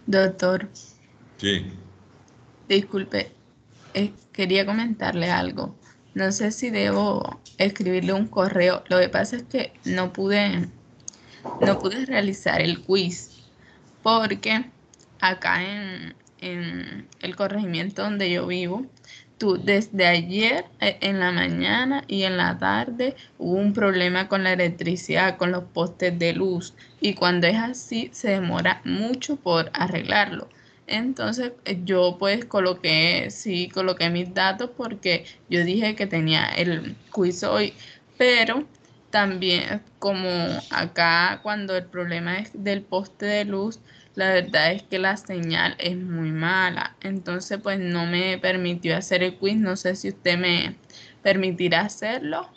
Doctor, Sí. disculpe, quería comentarle algo. No sé si debo escribirle un correo. Lo que pasa es que no pude realizar el quiz porque acá en el corregimiento donde yo vivo, desde ayer en la mañana y en la tarde hubo un problema con la electricidad, con los postes de luz, y cuando es así se demora mucho por arreglarlo. Entonces yo pues coloqué mis datos porque yo dije que tenía el quiz hoy, pero también como acá cuando el problema es del poste de luz, la verdad es que la señal es muy mala, entonces pues no me permitió hacer el quiz. No sé si usted me permitirá hacerlo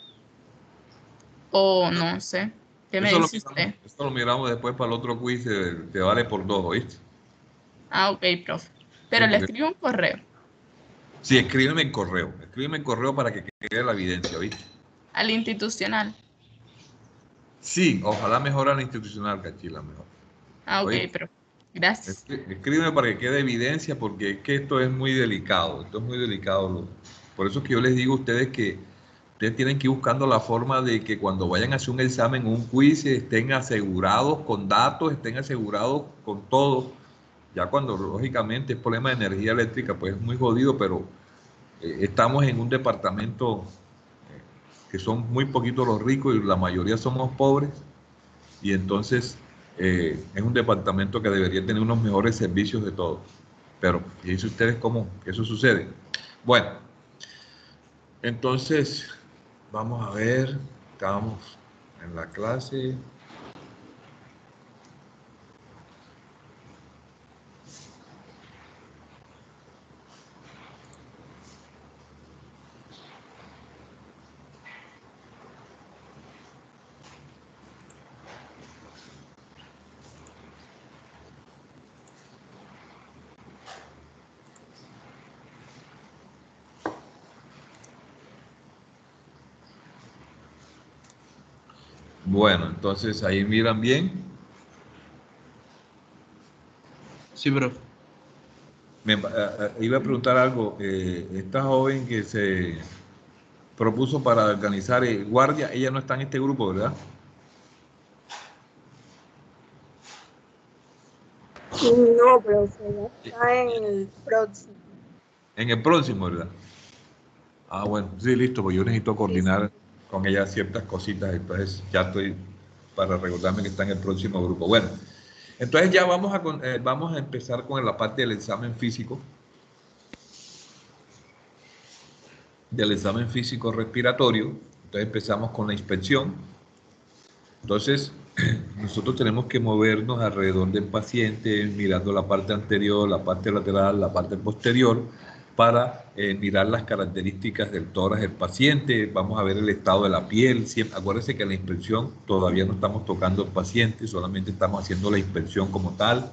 o no sé. ¿Qué me dice usted? Eso lo miramos después para el otro quiz, te vale por dos, ¿oíste? Ah, ok, profe. Sí, Pero le porque escribo un correo sí, escríbeme en correo para que quede la evidencia, ¿oíste? al institucional. Sí, ojalá mejora la institucional, Cachila, mejor. Ah, ok, ¿Oíste? profe. Gracias. Escríbeme para que quede evidencia, porque es que esto es muy delicado, esto es muy delicado. Por eso es que yo les digo a ustedes que ustedes tienen que ir buscando la forma de que cuando vayan a hacer un examen, un quiz, estén asegurados con datos, estén asegurados con todo. Ya cuando lógicamente es problema de energía eléctrica, pues es muy jodido, pero estamos en un departamento que son muy poquitos los ricos y la mayoría somos pobres, y entonces es un departamento que debería tener unos mejores servicios de todo. Pero fíjense ustedes cómo eso sucede. Bueno, entonces vamos a ver, estamos en la clase. Bueno, entonces ahí miran bien. Sí, profe. Iba a preguntar algo. Esta joven que se propuso para organizar guardia, ella no está en este grupo, ¿verdad? No, profe, ya está en el próximo. En el próximo, ¿verdad? Ah, bueno, sí, listo, pues yo necesito Sí, sí. coordinar con ella ciertas cositas, entonces ya estoy para recordarme que está en el próximo grupo. Bueno, entonces ya vamos a empezar con la parte del examen físico respiratorio. Entonces empezamos con la inspección. Entonces, nosotros tenemos que movernos alrededor del paciente, mirando la parte anterior, la parte lateral, la parte posterior, para mirar las características del tórax del paciente. Vamos a ver el estado de la piel. Siempre, acuérdense que en la inspección todavía no estamos tocando al paciente, solamente estamos haciendo la inspección como tal.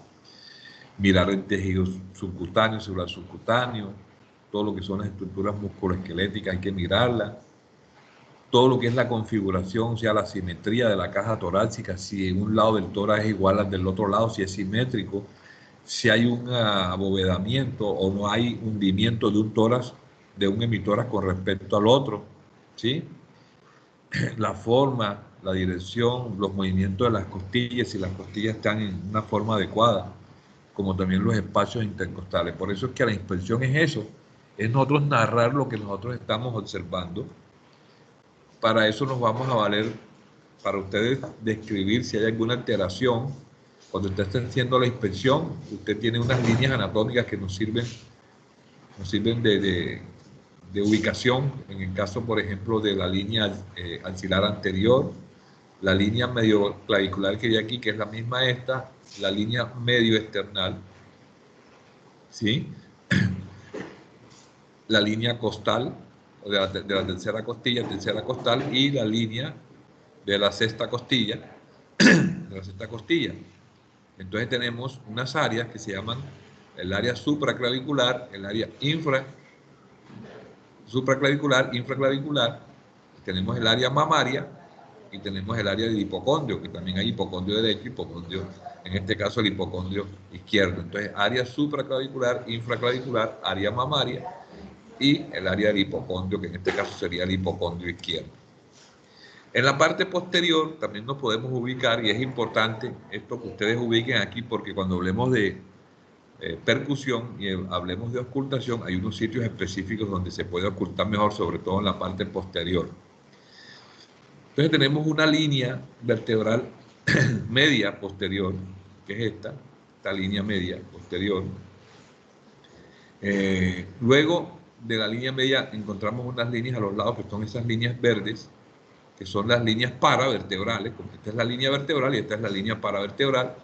Mirar el tejido subcutáneo, celular subcutáneo, todo lo que son las estructuras musculoesqueléticas, hay que mirarlas, todo lo que es la configuración, o sea, la simetría de la caja torácica, si en un lado del tórax es igual al del otro lado, si es simétrico, si hay un abovedamiento o no hay hundimiento de un tórax, de un hemitórax con respecto al otro, ¿sí? La forma, la dirección, los movimientos de las costillas, si las costillas están en una forma adecuada, como también los espacios intercostales. Por eso es que la inspección es eso, es nosotros narrar lo que nosotros estamos observando. Para eso nos vamos a valer, para ustedes describir si hay alguna alteración. Cuando usted está haciendo la inspección, usted tiene unas líneas anatómicas que nos sirven de ubicación, en el caso, por ejemplo, de la línea axilar anterior, la línea medio clavicular que hay aquí, que es la misma esta, la línea medio external, ¿sí? La línea costal, de la tercera costal, y la línea de la sexta costilla, Entonces tenemos unas áreas que se llaman el área supraclavicular, el área supraclavicular, infraclavicular, tenemos el área mamaria, y tenemos el área del hipocondrio, que también hay hipocondrio derecho, hipocondrio, en este caso el hipocondrio izquierdo. Entonces, área supraclavicular, infraclavicular, área mamaria y el área del hipocondrio, que en este caso sería el hipocondrio izquierdo. En la parte posterior también nos podemos ubicar, y es importante esto que ustedes ubiquen aquí, porque cuando hablemos de percusión y hablemos de ocultación, hay unos sitios específicos donde se puede ocultar mejor, sobre todo en la parte posterior. Entonces tenemos una línea vertebral media posterior, que es esta línea media posterior. Luego de la línea media encontramos unas líneas a los lados, que son esas líneas verdes, que son las líneas paravertebrales, porque esta es la línea vertebral y esta es la línea paravertebral.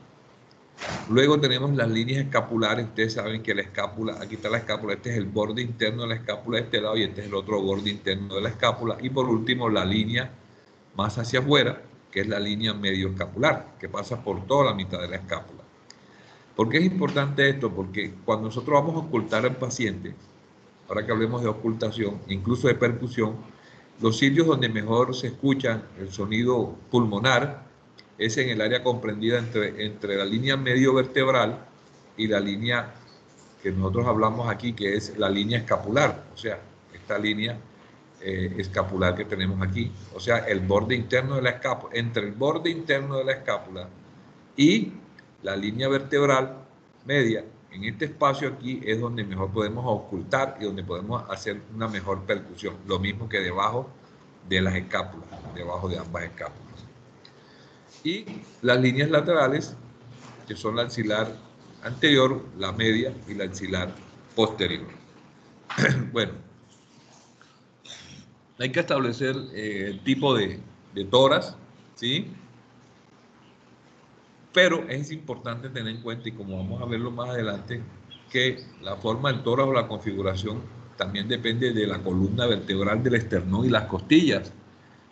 Luego tenemos las líneas escapulares. Ustedes saben que la escápula, aquí está la escápula, este es el borde interno de la escápula de este lado y este es el otro borde interno de la escápula. Y por último, la línea más hacia afuera, que es la línea medio escapular, que pasa por toda la mitad de la escápula. ¿Por qué es importante esto? Porque cuando nosotros vamos a ocultar al paciente, ahora que hablemos de ocultación, incluso de percusión, los sitios donde mejor se escucha el sonido pulmonar es en el área comprendida entre la línea medio vertebral y la línea que nosotros hablamos aquí, que es la línea escapular, o sea, esta línea escapular que tenemos aquí, o sea, el borde interno de la escápula, entre el borde interno de la escápula y la línea vertebral media, en este espacio aquí es donde mejor podemos ocultar y donde podemos hacer una mejor percusión, lo mismo que debajo de las escápulas, debajo de ambas escápulas. Y las líneas laterales, que son la axilar anterior, la media y la axilar posterior. Bueno, hay que establecer el tipo de tórax, ¿sí? Pero es importante tener en cuenta, y como vamos a verlo más adelante, que la forma del tórax o la configuración también depende de la columna vertebral del esternón y las costillas,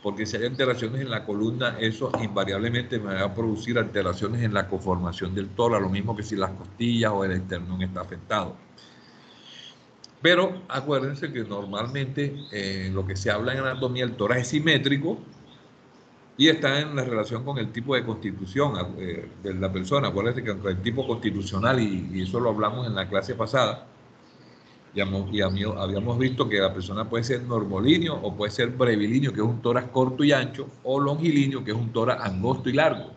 porque si hay alteraciones en la columna, eso invariablemente me va a producir alteraciones en la conformación del tórax, lo mismo que si las costillas o el esternón está afectado. Pero acuérdense que normalmente lo que se habla en anatomía, el tórax es simétrico y está en la relación con el tipo de constitución de la persona. Acuérdense que con el tipo constitucional, y eso lo hablamos en la clase pasada, y habíamos visto que la persona puede ser normolíneo o puede ser brevilíneo, que es un tórax corto y ancho, o longilíneo, que es un tórax angosto y largo.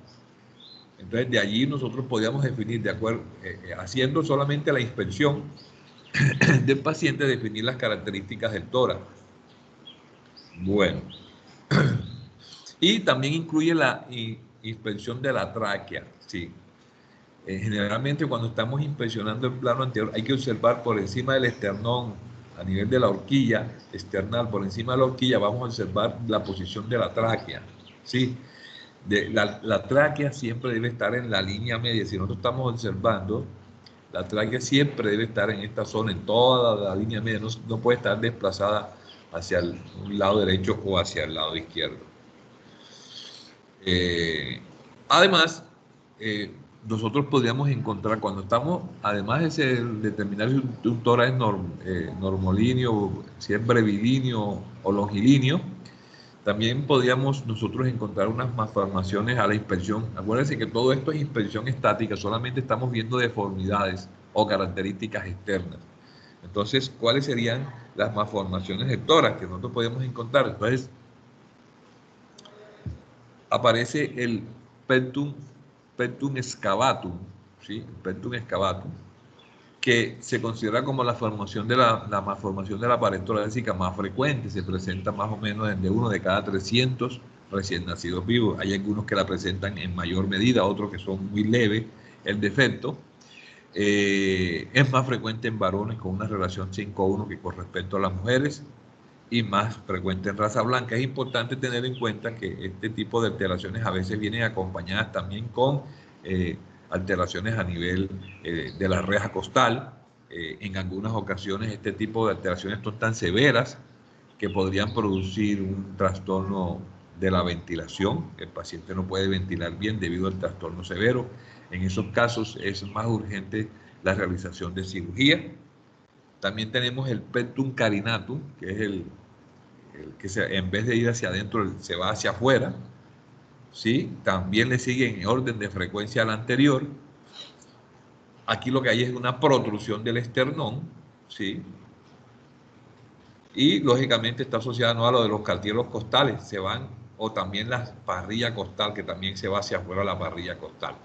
Entonces, de allí nosotros podíamos definir, de acuerdo, haciendo solamente la inspección del paciente, definir las características del tórax. Bueno, y también incluye la inspección de la tráquea, sí. Generalmente cuando estamos inspeccionando el plano anterior hay que observar por encima del esternón, a nivel de la horquilla external, por encima de la horquilla vamos a observar la posición de la tráquea, ¿sí? La tráquea siempre debe estar en la línea media. Si nosotros estamos observando, la tráquea siempre debe estar en esta zona, en toda la línea media, no puede estar desplazada hacia un lado derecho o hacia el lado izquierdo. Además, nosotros podríamos encontrar, cuando estamos, además de determinar si un tórax es normolíneo, si es brevilíneo o longilíneo, también podríamos nosotros encontrar unas malformaciones a la inspección. Acuérdense que todo esto es inspección estática, solamente estamos viendo deformidades o características externas. Entonces, ¿cuáles serían las malformaciones del tórax que nosotros podemos encontrar? Entonces, aparece el pectum excavatum, ¿sí? El pectum excavatum, que se considera como la formación de la malformación de la pared torácica más frecuente. Se presenta más o menos de 1 de cada 300 recién nacidos vivos. Hay algunos que la presentan en mayor medida, otros que son muy leves el defecto. Es más frecuente en varones con una relación 5:1 que con respecto a las mujeres, y más frecuente en raza blanca. Es importante tener en cuenta que este tipo de alteraciones a veces vienen acompañadas también con alteraciones a nivel de la reja costal. En algunas ocasiones este tipo de alteraciones son tan severas que podrían producir un trastorno de la ventilación. El paciente no puede ventilar bien debido al trastorno severo. En esos casos es más urgente la realización de cirugía. También tenemos el pectum carinatum, que es el que en vez de ir hacia adentro se va hacia afuera, ¿sí? También le sigue en orden de frecuencia al anterior. Aquí lo que hay es una protrusión del esternón, ¿sí? Y lógicamente está asociada no a lo de los cartílagos costales, se van, o también la parrilla costal, que también se va hacia afuera la parrilla costal.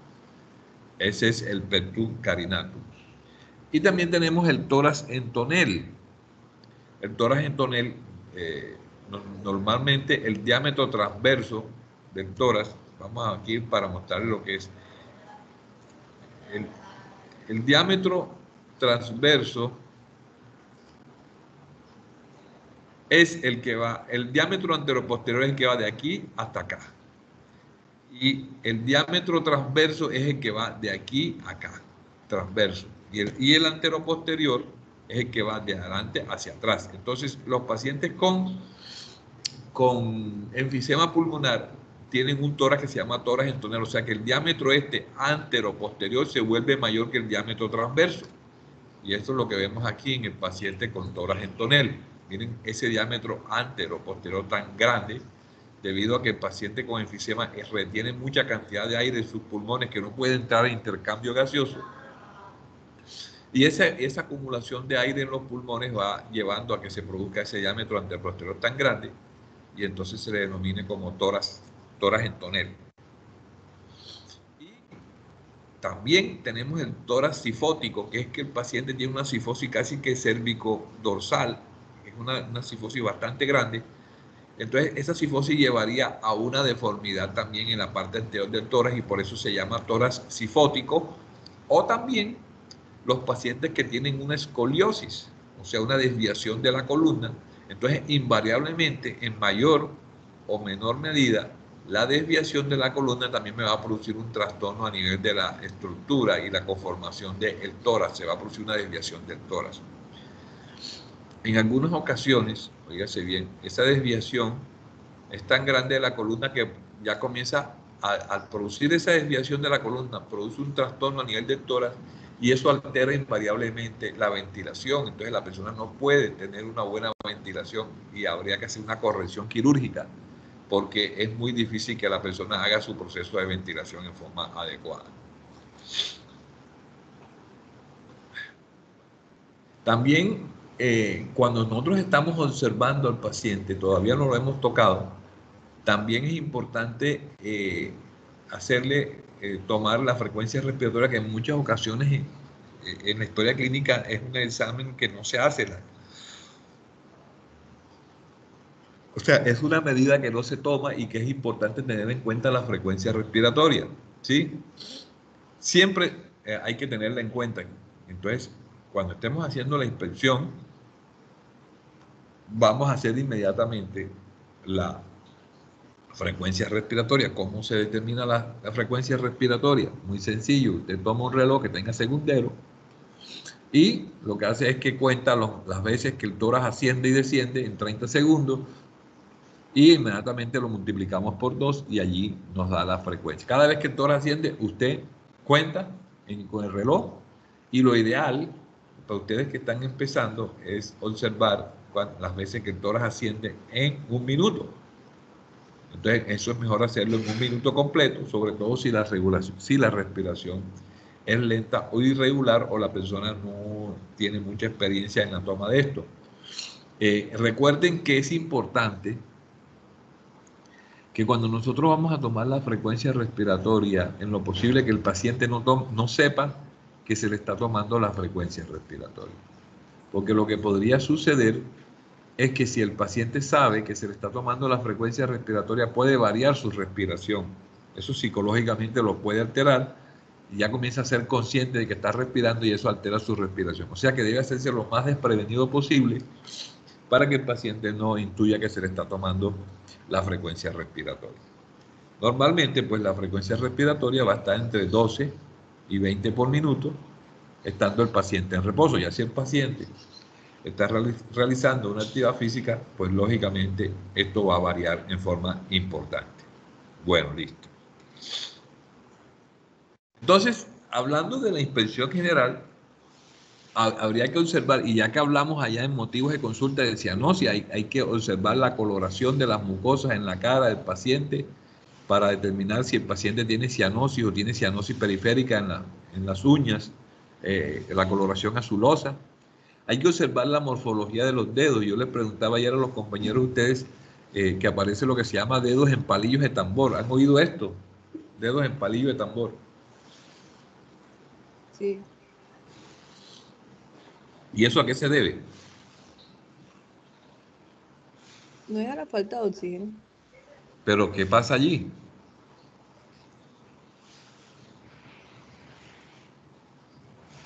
Ese es el pectus carinatum. Y también tenemos el tórax en tonel. El tórax en tonel, normalmente el diámetro transverso del tórax, vamos aquí para mostrarles lo que es el diámetro transverso es el que va, el diámetro anteroposterior es el que va de aquí hasta acá. Y el diámetro transverso es el que va de aquí a acá, transverso. Y el anteroposterior es el que va de adelante hacia atrás. Entonces, los pacientes con enfisema pulmonar tienen un tórax que se llama tórax en tonel, o sea que el diámetro anteroposterior se vuelve mayor que el diámetro transverso. Y esto es lo que vemos aquí en el paciente con tórax en tonel. Miren ese diámetro anteroposterior tan grande, debido a que el paciente con enfisema retiene mucha cantidad de aire en sus pulmones que no puede entrar a intercambio gaseoso. Y esa acumulación de aire en los pulmones va llevando a que se produzca ese diámetro anteroposterior tan grande, y entonces se le denomine como tórax en tonel. Y también tenemos el tórax sifótico, que es que el paciente tiene una sifosis casi que cérvico-dorsal, es una sifosis bastante grande. Entonces esa sifosis llevaría a una deformidad también en la parte anterior del tórax, y por eso se llama tórax sifótico. O también los pacientes que tienen una escoliosis, o sea, una desviación de la columna. Entonces, invariablemente, en mayor o menor medida, la desviación de la columna también me va a producir un trastorno a nivel de la estructura y la conformación del tórax. Se va a producir una desviación del tórax. En algunas ocasiones, oígase bien, esa desviación es tan grande de la columna que ya comienza, al producir esa desviación de la columna, produce un trastorno a nivel del tórax, y eso altera invariablemente la ventilación. Entonces la persona no puede tener una buena ventilación y habría que hacer una corrección quirúrgica, porque es muy difícil que la persona haga su proceso de ventilación en forma adecuada. También cuando nosotros estamos observando al paciente, todavía no lo hemos tocado, también es importante hacerle tomar la frecuencia respiratoria, que en muchas ocasiones en la historia clínica es un examen que no se hace. O sea, es una medida que no se toma y que es importante tener en cuenta la frecuencia respiratoria, ¿sí? Siempre hay que tenerla en cuenta. Entonces, cuando estemos haciendo la inspección, vamos a hacer inmediatamente la frecuencia respiratoria. ¿Cómo se determina la frecuencia respiratoria? Muy sencillo. Usted toma un reloj que tenga segundero y lo que hace es que cuenta las veces que el tórax asciende y desciende en 30 segundos, y inmediatamente lo multiplicamos por 2 y allí nos da la frecuencia. Cada vez que el tórax asciende, usted cuenta con el reloj, y lo ideal para ustedes que están empezando es observar las veces que el tórax asciende en un minuto. Entonces, eso es mejor hacerlo en un minuto completo, sobre todo si la respiración es lenta o irregular, o la persona no tiene mucha experiencia en la toma de esto. Recuerden que es importante que cuando nosotros vamos a tomar la frecuencia respiratoria, en lo posible que el paciente no sepa que se le está tomando la frecuencia respiratoria. Porque lo que podría suceder es que si el paciente sabe que se le está tomando la frecuencia respiratoria, puede variar su respiración. Eso psicológicamente lo puede alterar, y ya comienza a ser consciente de que está respirando, y eso altera su respiración. O sea que debe hacerse lo más desprevenido posible para que el paciente no intuya que se le está tomando la frecuencia respiratoria. Normalmente, pues la frecuencia respiratoria va a estar entre 12 y 20 por minuto, estando el paciente en reposo. Ya si el paciente está realizando una actividad física, pues lógicamente esto va a variar en forma importante. Bueno, listo. Entonces, hablando de la inspección general, habría que observar, y ya que hablamos allá en motivos de consulta de cianosis, hay que observar la coloración de las mucosas en la cara del paciente, para determinar si el paciente tiene cianosis o tiene cianosis periférica en las uñas, la coloración azulosa. Hay que observar la morfología de los dedos. Yo les preguntaba ayer a los compañeros de ustedes que aparece lo que se llama dedos en palillos de tambor. ¿Han oído esto? Dedos en palillo de tambor. Sí. ¿Y eso a qué se debe? No es a la falta de oxígeno. ¿Pero qué pasa allí?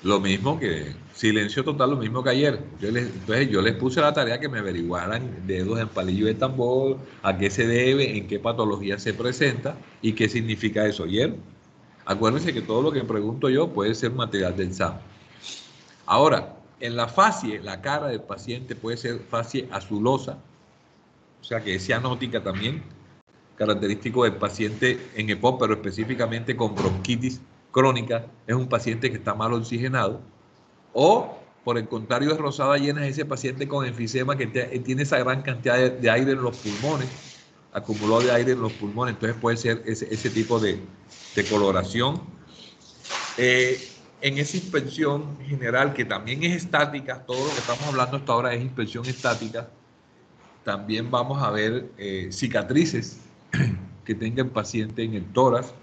Lo mismo que silencio total, lo mismo que ayer. Entonces yo les puse la tarea que me averiguaran dedos en palillo de tambor, a qué se debe, en qué patología se presenta y qué significa eso. ¿Oyeron? Acuérdense que todo lo que pregunto yo puede ser material de examen. Ahora, en la facie, la cara del paciente puede ser facie azulosa, o sea que es cianótica también, característico del paciente en EPOC, pero específicamente con bronquitis crónica, es un paciente que está mal oxigenado. O, por el contrario, es rosada llena, es ese paciente con enfisema que tiene esa gran cantidad de aire en los pulmones, acumulado de aire en los pulmones, entonces puede ser ese tipo de coloración. En esa inspección general, que también es estática, todo lo que estamos hablando hasta ahora es inspección estática, también vamos a ver cicatrices que tenga el paciente en el tórax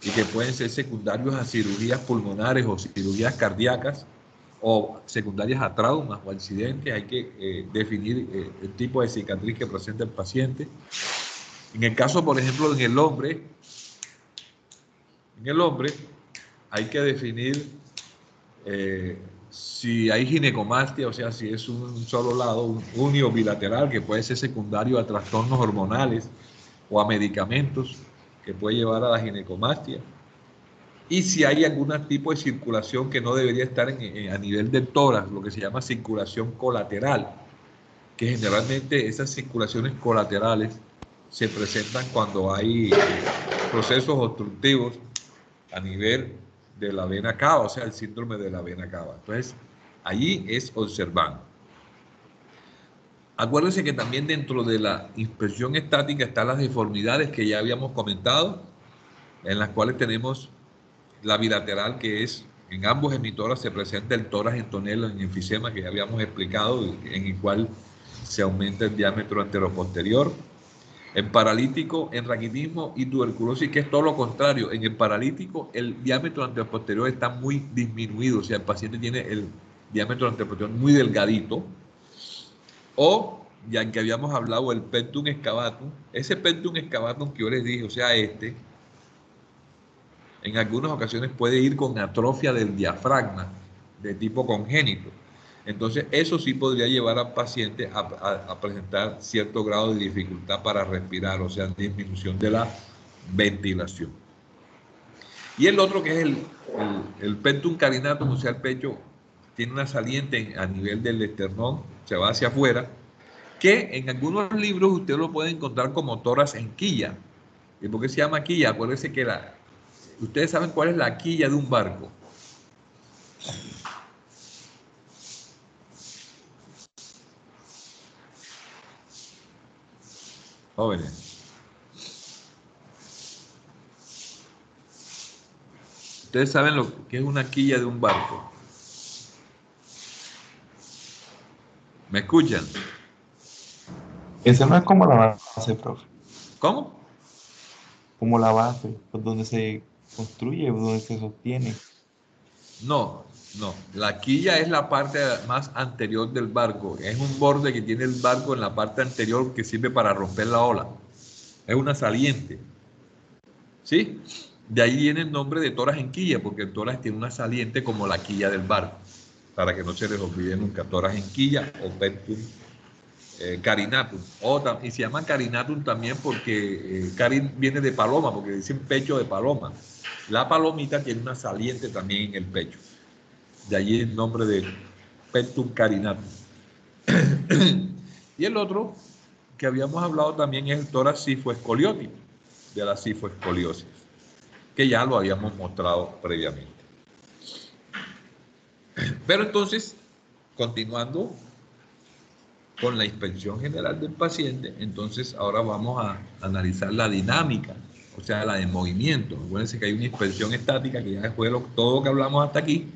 y que pueden ser secundarios a cirugías pulmonares o cirugías cardíacas o secundarias a traumas o accidentes. Hay que definir el tipo de cicatriz que presenta el paciente. En el caso, por ejemplo, en el hombre hay que definir si hay ginecomastia, o sea, si es un solo lado, un unio bilateral, que puede ser secundario a trastornos hormonales o a medicamentos que puede llevar a la ginecomastia. Y si hay algún tipo de circulación que no debería estar a nivel del tórax, lo que se llama circulación colateral, que generalmente esas circulaciones colaterales se presentan cuando hay procesos obstructivos a nivel de la vena cava, o sea, el síndrome de la vena cava. Entonces, allí es observando. Acuérdense que también dentro de la inspección estática están las deformidades que ya habíamos comentado, en las cuales tenemos la bilateral, que es en ambos hemitoras se presenta el tórax en tonelo en enfisema, que ya habíamos explicado, en el cual se aumenta el diámetro anteroposterior. En paralítico, en raquitismo y tuberculosis, que es todo lo contrario. En el paralítico, el diámetro anteroposterior está muy disminuido, o sea, el paciente tiene el diámetro anteroposterior muy delgadito. O, ya que habíamos hablado, el pectum excavatum, ese pectum excavatum que yo les dije, o sea, en algunas ocasiones puede ir con atrofia del diafragma de tipo congénito. Entonces, eso sí podría llevar al paciente a presentar cierto grado de dificultad para respirar, o sea, disminución de la ventilación. Y el otro, que es el pectum carinatum, o sea, el pecho tiene una saliente a nivel del esternón, se va hacia afuera, que en algunos libros usted lo puede encontrar como tórax en quilla. ¿Y por qué se llama quilla? Acuérdense que ustedes saben cuál es la quilla de un barco. Jóvenes. Ustedes saben lo que es una quilla de un barco. ¿Me escuchan? Esa no es como la base, profe. ¿Cómo? Como la base, pues donde se construye, donde se sostiene. No, no. La quilla es la parte más anterior del barco. Es un borde que tiene el barco en la parte anterior que sirve para romper la ola. Es una saliente. ¿Sí? De ahí viene el nombre de tórax en quilla, porque el tórax tiene una saliente como la quilla del barco. Para que no se les olvide nunca, tórax en quilla o pectum carinatum. Y se llama carinatum también porque carin viene de paloma, porque dicen pecho de paloma. La palomita tiene una saliente también en el pecho. De allí el nombre de pectum carinatum. Y el otro que habíamos hablado también es el tórax cifoescoliótico, de la cifoescoliosis, que ya lo habíamos mostrado previamente. Pero entonces, continuando con la inspección general del paciente, entonces ahora vamos a analizar la dinámica o sea, la de movimiento. Acuérdense que hay una inspección estática, que ya fue todo lo que hablamos hasta aquí,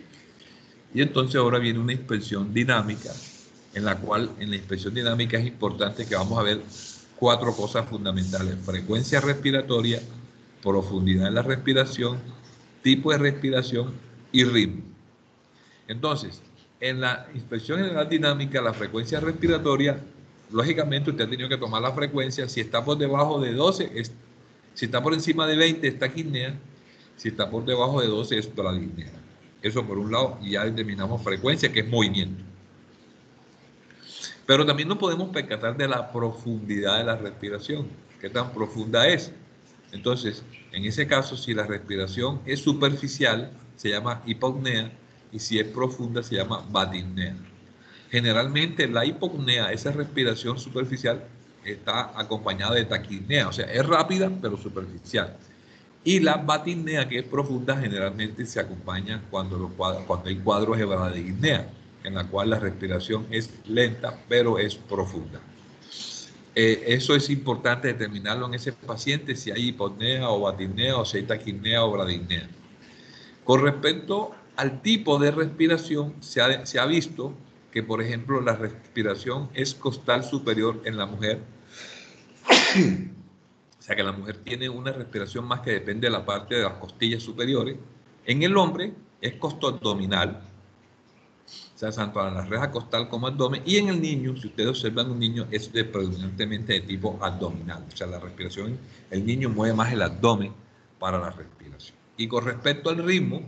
y entonces ahora viene una inspección dinámica, en la cual en la inspección dinámica es importante que vamos a ver 4 cosas fundamentales: frecuencia respiratoria, profundidad en la respiración, tipo de respiración y ritmo. Entonces, en la inspección general dinámica, la frecuencia respiratoria, lógicamente usted ha tenido que tomar la frecuencia. Si está por debajo de 12, si está por encima de 20, es taquipnea. Si está por debajo de 12, es bradipnea. Eso por un lado, y ya determinamos frecuencia, que es movimiento. Pero también nos podemos percatar de la profundidad de la respiración. ¿Qué tan profunda es? Entonces, en ese caso, si la respiración es superficial, se llama hipopnea, y si es profunda, se llama batipnea. Generalmente la hipopnea, esa respiración superficial, está acompañada de taquipnea, o sea, es rápida pero superficial. Y la batipnea, que es profunda, generalmente se acompaña cuando hay cuadros de bradipnea, en la cual la respiración es lenta pero es profunda. Eso es importante determinarlo en ese paciente, si hay hipopnea o batipnea, o si hay taquipnea o bradipnea. Con respecto al tipo de respiración, se ha visto que, por ejemplo, la respiración es costal superior en la mujer. O sea, que la mujer tiene una respiración más que depende de la parte de las costillas superiores. En el hombre es costoabdominal, o sea, tanto a la reja costal como abdomen. Y en el niño, si ustedes observan un niño, es predominantemente de tipo abdominal. O sea, la respiración, el niño mueve más el abdomen para la respiración. Y con respecto al ritmo,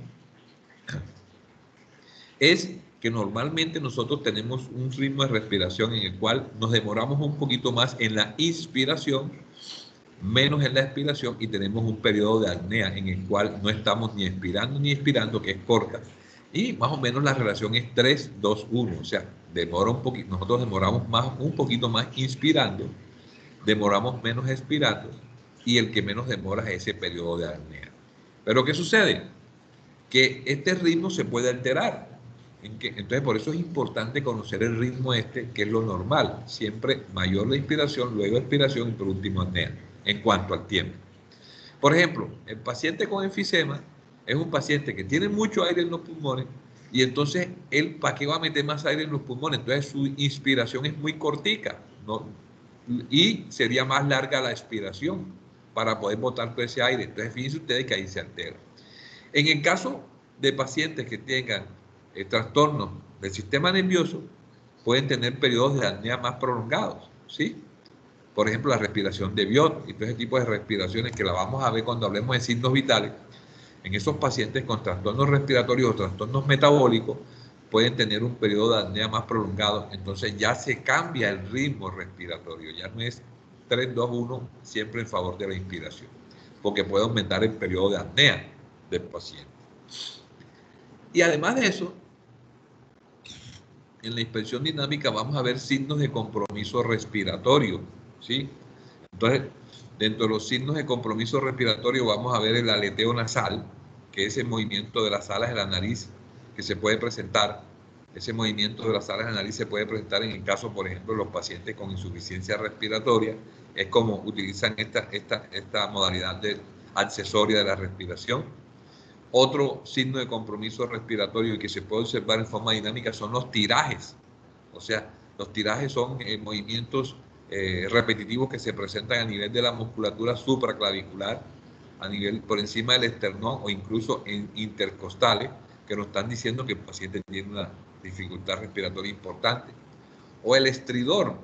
es que normalmente nosotros tenemos un ritmo de respiración en el cual nos demoramos un poquito más en la inspiración, menos en la expiración, y tenemos un periodo de apnea en el cual no estamos ni expirando ni expirando, que es corta. Y más o menos la relación es 3, 2, 1. O sea, demora un poquito, nosotros demoramos un poquito más inspirando, demoramos menos expirando, y el que menos demora es ese periodo de apnea. Pero ¿qué sucede? Que este ritmo se puede alterar. Entonces, por eso es importante conocer el ritmo que es lo normal. Siempre mayor la inspiración, luego expiración y por último apnea, en cuanto al tiempo. Por ejemplo, el paciente con enfisema es un paciente que tiene mucho aire en los pulmones, y entonces él, ¿para qué va a meter más aire en los pulmones? Entonces su inspiración es muy cortica, ¿no? Y sería más larga la expiración para poder botar todo ese aire. Entonces, fíjense ustedes que ahí se altera. En el caso de pacientes que tengan trastornos del sistema nervioso, pueden tener periodos de apnea más prolongados, ¿sí? Por ejemplo, la respiración de Biot y todo ese tipo de respiraciones que la vamos a ver cuando hablemos de signos vitales. En esos pacientes con trastornos respiratorios o trastornos metabólicos pueden tener un periodo de apnea más prolongado. Entonces ya se cambia el ritmo respiratorio, ya no es 3, 2, 1 siempre en favor de la inspiración, porque puede aumentar el periodo de apnea del paciente. Y además de eso, en la inspección dinámica vamos a ver signos de compromiso respiratorio, ¿sí? Entonces, dentro de los signos de compromiso respiratorio vamos a ver el aleteo nasal, que es el movimiento de las alas de la nariz que se puede presentar. Ese movimiento de las alas de la nariz se puede presentar en el caso, por ejemplo, de los pacientes con insuficiencia respiratoria. Es como utilizan esta modalidad accesoria de la respiración. Otro signo de compromiso respiratorio y que se puede observar en forma dinámica son los tirajes. O sea, los tirajes son movimientos repetitivos que se presentan a nivel de la musculatura supraclavicular, a nivel por encima del esternón o incluso en intercostales, que nos están diciendo que el paciente tiene una dificultad respiratoria importante. O el estridor.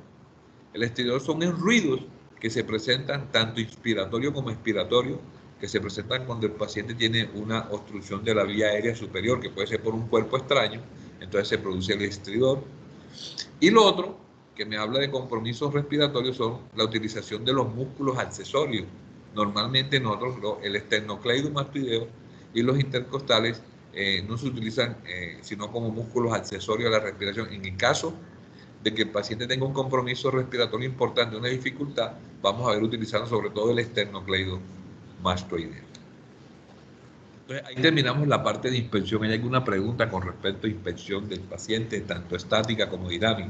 El estridor son ruidos que se presentan tanto inspiratorio como expiratorio, que se presentan cuando el paciente tiene una obstrucción de la vía aérea superior, que puede ser por un cuerpo extraño. Entonces se produce el estridor. Y lo otro que me habla de compromisos respiratorios son la utilización de los músculos accesorios. Normalmente nosotros, el esternocleidomastoideo y los intercostales no se utilizan sino como músculos accesorios a la respiración. En el caso de que el paciente tenga un compromiso respiratorio importante, una dificultad, vamos a ver utilizando sobre todo el esternocleidomastoideo. Entonces, ahí terminamos la parte de inspección. ¿Hay alguna pregunta con respecto a inspección del paciente, tanto estática como dinámica?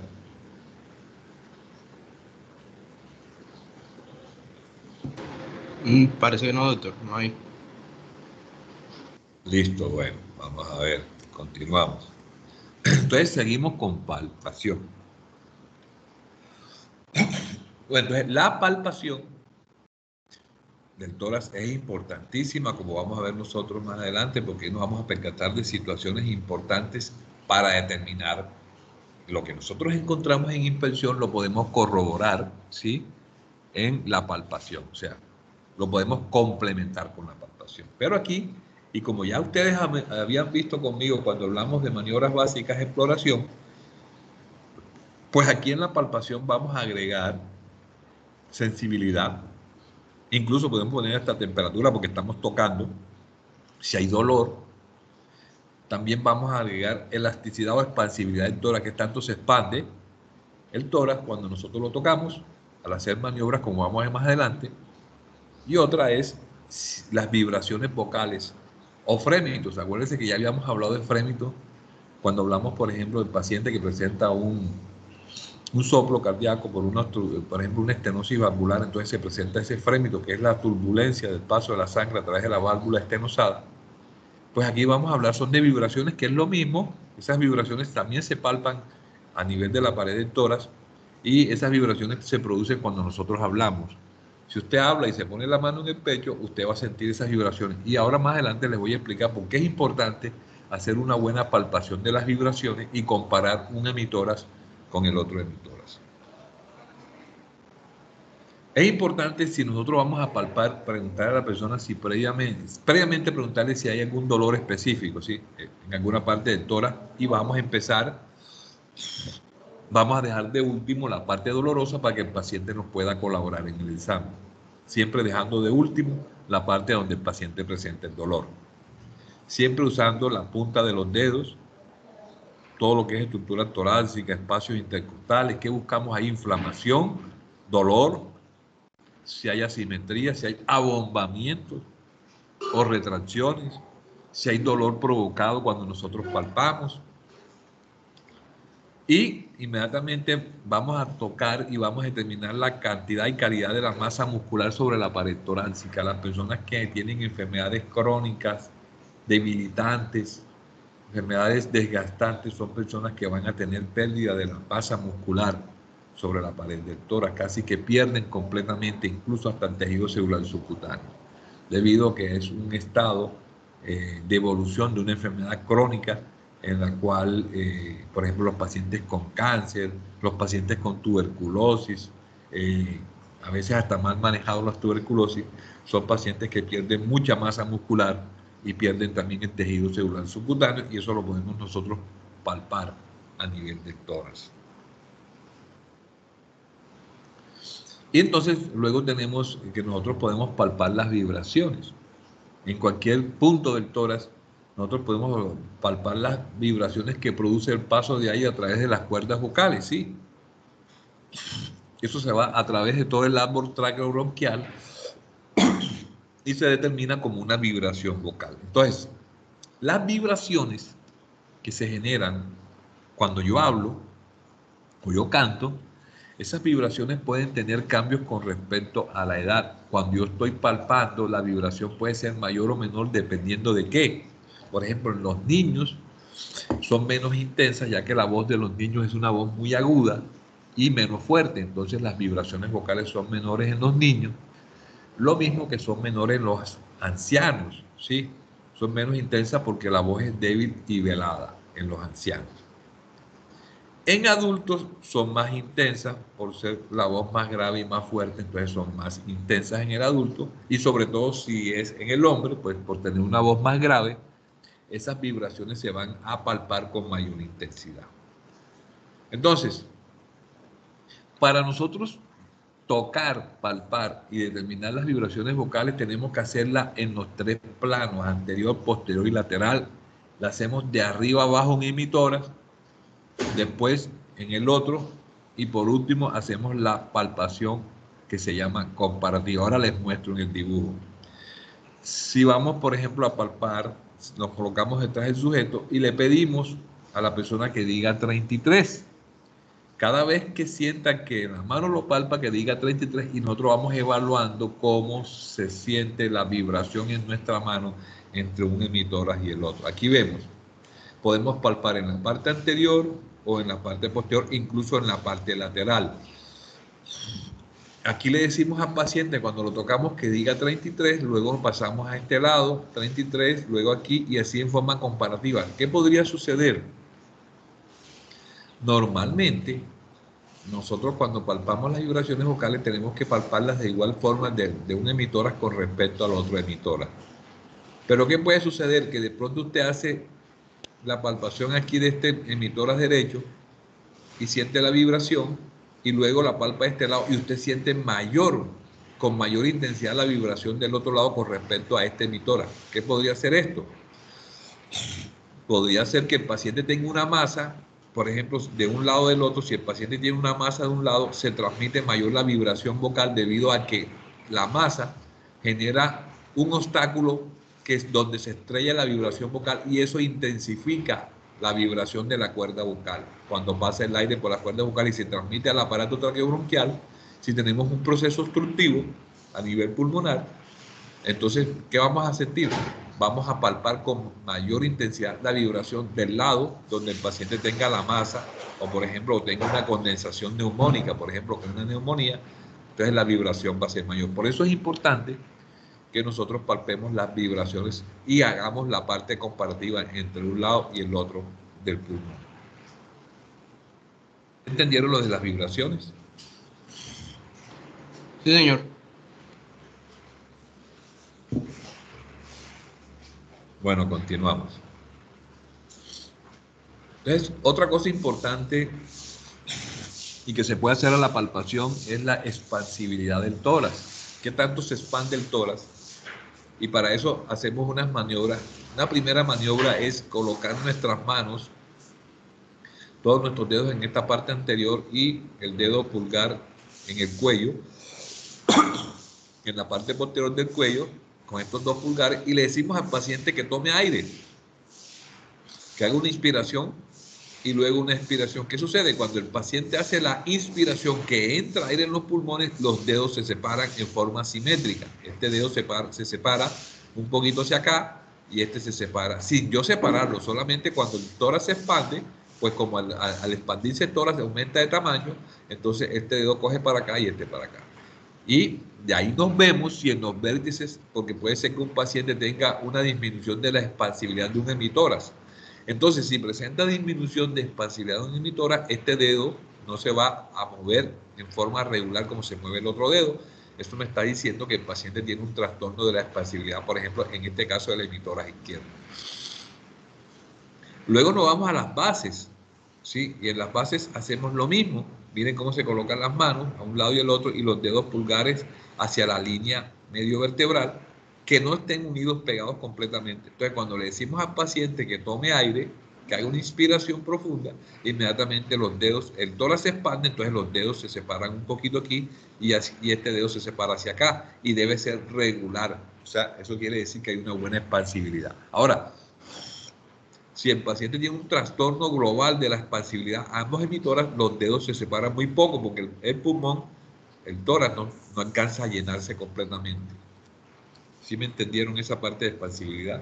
Parece que no, doctor, no hay. Listo, bueno, vamos a ver, continuamos. Entonces seguimos con palpación. Bueno, entonces la palpación del tórax es importantísima, como vamos a ver nosotros más adelante, porque nos vamos a percatar de situaciones importantes para determinar lo que nosotros encontramos en inspección, lo podemos corroborar, ¿sí?, en la palpación, o sea, lo podemos complementar con la palpación. Pero aquí, y como ya ustedes habían visto conmigo cuando hablamos de maniobras básicas de exploración, pues aquí en la palpación vamos a agregar sensibilidad, incluso podemos poner hasta temperatura porque estamos tocando. Si hay dolor, también vamos a agregar elasticidad o expansibilidad del tórax, que tanto se expande el tórax cuando nosotros lo tocamos, al hacer maniobras como vamos a ver más adelante. Y otra es las vibraciones vocales o frémitos. Acuérdense que ya habíamos hablado de frémitos cuando hablamos, por ejemplo, del paciente que presenta un soplo cardíaco por ejemplo, una estenosis valvular. Entonces se presenta ese frémito, que es la turbulencia del paso de la sangre a través de la válvula estenosada. Pues aquí vamos a hablar, son de vibraciones, que es lo mismo. Esas vibraciones también se palpan a nivel de la pared del tórax, y esas vibraciones se producen cuando nosotros hablamos. Si usted habla y se pone la mano en el pecho, usted va a sentir esas vibraciones. Y ahora más adelante les voy a explicar por qué es importante hacer una buena palpación de las vibraciones y comparar un emitórax con el otro emitórax. Es importante, si nosotros vamos a palpar, preguntar a la persona si previamente preguntarle si hay algún dolor específico, ¿sí?, en alguna parte del tórax, y vamos a empezar, vamos a dejar de último la parte dolorosa para que el paciente nos pueda colaborar en el examen, siempre dejando de último la parte donde el paciente presenta el dolor, siempre usando la punta de los dedos, todo lo que es estructura torácica, espacios intercostales. ¿Qué buscamos ahí? Inflamación, dolor, si hay asimetría, si hay abombamientos o retracciones, si hay dolor provocado cuando nosotros palpamos. Y inmediatamente vamos a tocar y vamos a determinar la cantidad y calidad de la masa muscular sobre la pared torácica. Las personas que tienen enfermedades crónicas, debilitantes, enfermedades desgastantes, son personas que van a tener pérdida de la masa muscular sobre la pared del tórax, casi que pierden completamente, incluso hasta el tejido celular subcutáneo, debido a que es un estado de evolución de una enfermedad crónica en la cual, por ejemplo, los pacientes con cáncer, los pacientes con tuberculosis, a veces hasta mal manejados la tuberculosis, son pacientes que pierden mucha masa muscular y pierden también el tejido celular subcutáneo, y eso lo podemos nosotros palpar a nivel del tórax. Y entonces luego tenemos que nosotros podemos palpar las vibraciones. En cualquier punto del tórax nosotros podemos palpar las vibraciones que produce el paso de aire a través de las cuerdas vocales, ¿sí? Eso se va a través de todo el árbol tráqueo-bronquial y se determina como una vibración vocal. Entonces, las vibraciones que se generan cuando yo hablo o yo canto, esas vibraciones pueden tener cambios con respecto a la edad. Cuando yo estoy palpando, la vibración puede ser mayor o menor dependiendo de qué. Por ejemplo, en los niños son menos intensas, ya que la voz de los niños es una voz muy aguda y menos fuerte. Entonces las vibraciones vocales son menores en los niños. Lo mismo que son menores en los ancianos, ¿sí? Son menos intensas porque la voz es débil y velada en los ancianos. En adultos son más intensas por ser la voz más grave y más fuerte, entonces son más intensas en el adulto, y sobre todo si es en el hombre, pues por tener una voz más grave, esas vibraciones se van a palpar con mayor intensidad. Entonces, para nosotros tocar, palpar y determinar las vibraciones vocales, tenemos que hacerla en los tres planos, anterior, posterior y lateral. La hacemos de arriba abajo en emitórax, después en el otro, y por último hacemos la palpación que se llama comparativa. Ahora les muestro en el dibujo. Si vamos, por ejemplo, a palpar, nos colocamos detrás del sujeto y le pedimos a la persona que diga 33. Cada vez que sientan que la mano lo palpa, que diga 33 y nosotros vamos evaluando cómo se siente la vibración en nuestra mano entre un emitoras y el otro. Aquí vemos, podemos palpar en la parte anterior o en la parte posterior, incluso en la parte lateral. Aquí le decimos al paciente cuando lo tocamos que diga 33, luego pasamos a este lado, 33, luego aquí y así en forma comparativa. ¿Qué podría suceder? Normalmente, nosotros cuando palpamos las vibraciones vocales tenemos que palparlas de igual forma de un emitora con respecto al otro emitora. Pero ¿qué puede suceder? Que de pronto usted hace la palpación aquí de este emitora derecho y siente la vibración y luego la palpa de este lado y usted siente con mayor intensidad la vibración del otro lado con respecto a este emitora. ¿Qué podría ser esto? Podría ser que el paciente tenga una masa, por ejemplo, de un lado del otro. Si el paciente tiene una masa de un lado, se transmite mayor la vibración vocal debido a que la masa genera un obstáculo que es donde se estrella la vibración vocal y eso intensifica la vibración de la cuerda vocal. Cuando pasa el aire por la cuerda vocal y se transmite al aparato traqueobronquial, si tenemos un proceso obstructivo a nivel pulmonar, entonces, ¿qué vamos a sentir? Vamos a palpar con mayor intensidad la vibración del lado donde el paciente tenga la masa o, por ejemplo, tenga una condensación neumónica, por ejemplo, con una neumonía, entonces la vibración va a ser mayor. Por eso es importante que nosotros palpemos las vibraciones y hagamos la parte comparativa entre un lado y el otro del pulmón. ¿Entendieron lo de las vibraciones? Sí, señor. Bueno, continuamos. Entonces, otra cosa importante y que se puede hacer a la palpación es la expansibilidad del tórax. ¿Qué tanto se expande el tórax? Y para eso hacemos unas maniobras. Una primera maniobra es colocar nuestras manos, todos nuestros dedos en esta parte anterior y el dedo pulgar en el cuello, en la parte posterior del cuello, con estos dos pulgares, y le decimos al paciente que tome aire, que haga una inspiración y luego una expiración. ¿Qué sucede? Cuando el paciente hace la inspiración, que entra aire en los pulmones, los dedos se separan en forma simétrica. Este dedo se separa un poquito hacia acá y este se separa. Sin yo separarlo, solamente cuando el tórax se expande, pues como al expandirse el tórax aumenta de tamaño, entonces este dedo coge para acá y este para acá. Y de ahí nos vemos si en los vértices, porque puede ser que un paciente tenga una disminución de la expansibilidad de un hemitórax. Entonces, si presenta disminución de expansibilidad de un hemitórax, este dedo no se va a mover en forma regular como se mueve el otro dedo. Esto me está diciendo que el paciente tiene un trastorno de la expansibilidad, por ejemplo, en este caso del hemitórax izquierdo. Luego nos vamos a las bases, ¿sí? Y en las bases hacemos lo mismo. Miren cómo se colocan las manos a un lado y al otro y los dedos pulgares hacia la línea medio vertebral, que no estén unidos pegados completamente. Entonces, cuando le decimos al paciente que tome aire, que haga una inspiración profunda, inmediatamente los dedos, el tórax se expande, entonces los dedos se separan un poquito aquí y este dedo se separa hacia acá y debe ser regular. O sea, eso quiere decir que hay una buena expansibilidad. Ahora, si el paciente tiene un trastorno global de la expansibilidad, ambos emitoras, los dedos se separan muy poco porque el pulmón, el tórax no alcanza a llenarse completamente. ¿Sí me entendieron esa parte de expansibilidad?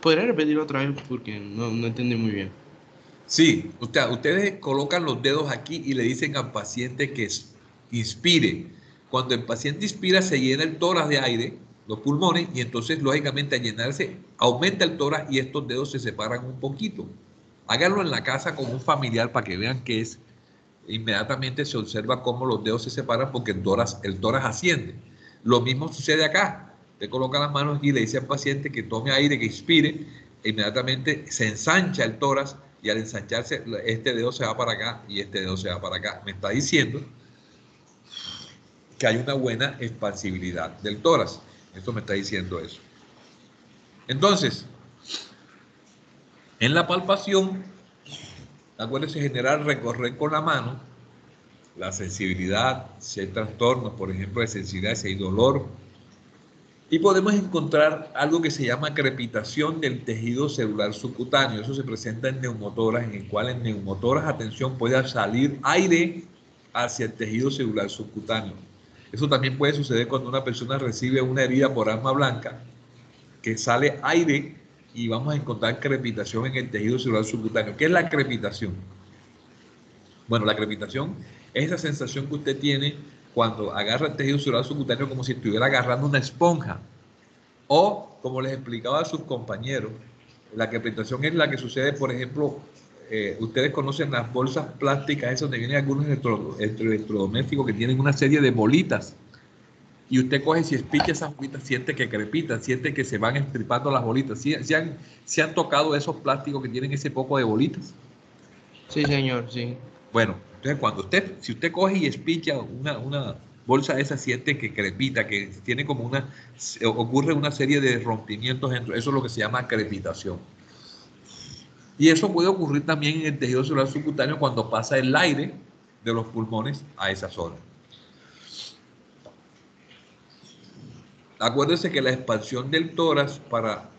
¿Podría repetirlo otra vez? Porque no entendí muy bien. Sí, ustedes colocan los dedos aquí y le dicen al paciente que inspire. Cuando el paciente inspira, se llena el tórax de aire, los pulmones, y entonces, lógicamente, al llenarse, aumenta el tórax y estos dedos se separan un poquito. Háganlo en la casa con un familiar para que vean qué es. Inmediatamente se observa cómo los dedos se separan porque el tórax asciende. Lo mismo sucede acá. Usted coloca las manos y le dice al paciente que tome aire, que inspire, e inmediatamente se ensancha el tórax y al ensancharse este dedo se va para acá y este dedo se va para acá. Me está diciendo que hay una buena expansibilidad del tórax. Esto me está diciendo eso. Entonces, en la palpación, acuérdense generar, recorrer con la mano la sensibilidad, si hay trastornos, por ejemplo, de sensibilidad, si hay dolor, Y podemos encontrar algo que se llama crepitación del tejido celular subcutáneo. Eso se presenta en neumotoras, en el cual en neumotoras, atención, puede salir aire hacia el tejido celular subcutáneo. Eso también puede suceder cuando una persona recibe una herida por arma blanca, que sale aire y vamos a encontrar crepitación en el tejido celular subcutáneo. ¿Qué es la crepitación? Bueno, la crepitación es esa sensación que usted tiene cuando agarra el tejido celular subcutáneo como si estuviera agarrando una esponja. O, como les explicaba a sus compañeros, la crepitación es la que sucede, por ejemplo, ustedes conocen las bolsas plásticas, esas donde vienen algunos electrodomésticos que tienen una serie de bolitas. Y usted coge y si espicha esas bolitas, siente que crepitan, siente que se van estripando las bolitas. ¿Sí han tocado esos plásticos que tienen ese poco de bolitas? Sí, señor, sí. Bueno, entonces si usted coge y espicha una bolsa de esa, siente que crepita, que tiene como ocurre una serie de rompimientos dentro. Eso es lo que se llama crepitación. Y eso puede ocurrir también en el tejido celular subcutáneo cuando pasa el aire de los pulmones a esa zona. Acuérdense que la expansión del tórax, para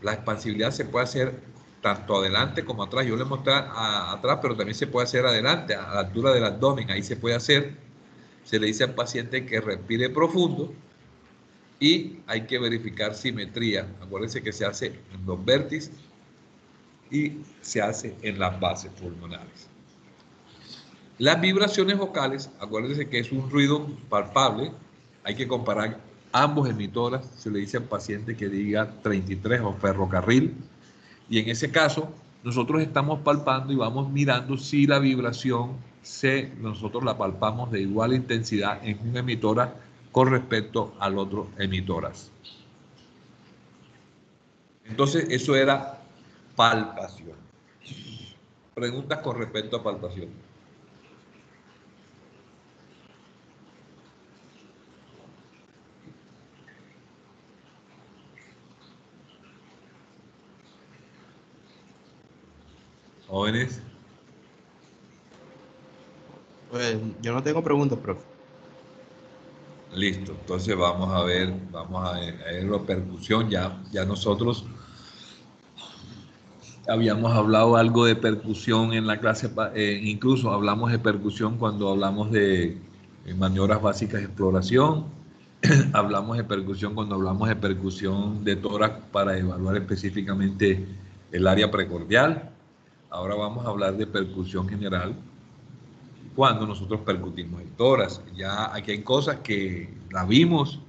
la expansibilidad se puede hacer tanto adelante como atrás. Yo les mostré atrás, pero también se puede hacer adelante, a la altura del abdomen. Ahí se puede hacer. Se le dice al paciente que respire profundo y hay que verificar simetría. Acuérdense que se hace en los vértices y se hace en las bases pulmonares. Las vibraciones vocales, acuérdense que es un ruido palpable. Hay que comparar ambos emitoras. Se le dice al paciente que diga 33 o ferrocarril. Y en ese caso, nosotros estamos palpando y vamos mirando si la vibración nosotros la palpamos de igual intensidad en un emitora con respecto al otro emitoras. Entonces, eso era palpación. Preguntas con respecto a palpación. Jóvenes. Pues yo no tengo preguntas, profe. Listo, entonces vamos a ver la percusión. Ya nosotros habíamos hablado algo de percusión en la clase, incluso hablamos de percusión cuando hablamos de maniobras básicas de exploración, hablamos de percusión cuando hablamos de percusión de tórax para evaluar específicamente el área precordial. Ahora vamos a hablar de percusión general cuando nosotros percutimos el tórax. Ya aquí hay cosas que las vimos,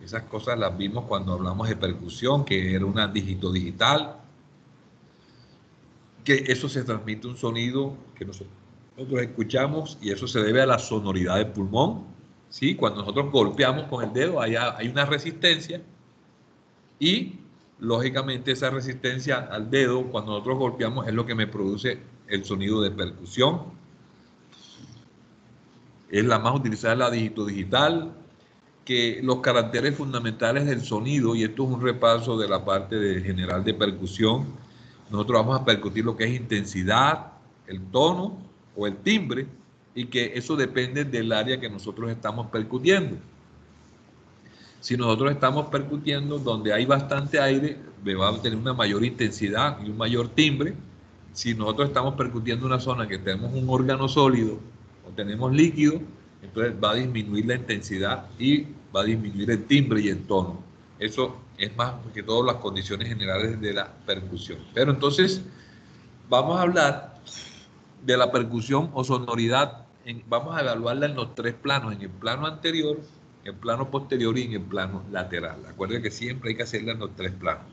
esas cosas las vimos cuando hablamos de percusión, que era una dígito digital, que eso se transmite un sonido que nosotros escuchamos y eso se debe a la sonoridad del pulmón. ¿Sí? Cuando nosotros golpeamos con el dedo hay una resistencia y lógicamente esa resistencia al dedo cuando nosotros golpeamos es lo que me produce el sonido de percusión. Es la más utilizada, la dígito digital, que los caracteres fundamentales del sonido, y esto es un repaso de la parte general de percusión. Nosotros vamos a percutir lo que es intensidad, el tono o el timbre, y que eso depende del área que nosotros estamos percutiendo. Si nosotros estamos percutiendo donde hay bastante aire, va a tener una mayor intensidad y un mayor timbre. Si nosotros estamos percutiendo una zona que tenemos un órgano sólido o tenemos líquido, entonces va a disminuir la intensidad y va a disminuir el timbre y el tono. Eso es más que todo las condiciones generales de la percusión. Pero entonces vamos a hablar de la percusión o sonoridad. Vamos a evaluarla en los tres planos, en el plano anterior, en el plano posterior y en el plano lateral. Acuérdense que siempre hay que hacerla en los tres planos.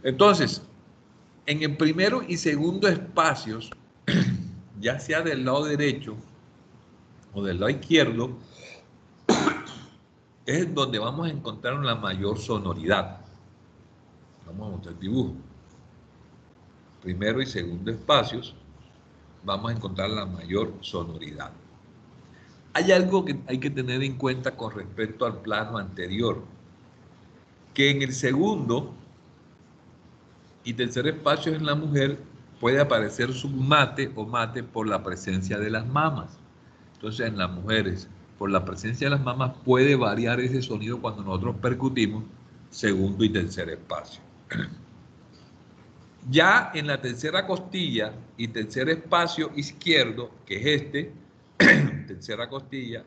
Entonces, en el primero y segundo espacios, ya sea del lado derecho o del lado izquierdo, es donde vamos a encontrar la mayor sonoridad. Vamos a mostrar el dibujo. Primero y segundo espacios, vamos a encontrar la mayor sonoridad. Hay algo que hay que tener en cuenta con respecto al plano anterior, que en el segundo y tercer espacio en la mujer puede aparecer submate o mate por la presencia de las mamas. Entonces en las mujeres por la presencia de las mamas, puede variar ese sonido cuando nosotros percutimos segundo y tercer espacio. Ya en la tercera costilla y tercer espacio izquierdo, que es este, tercera costilla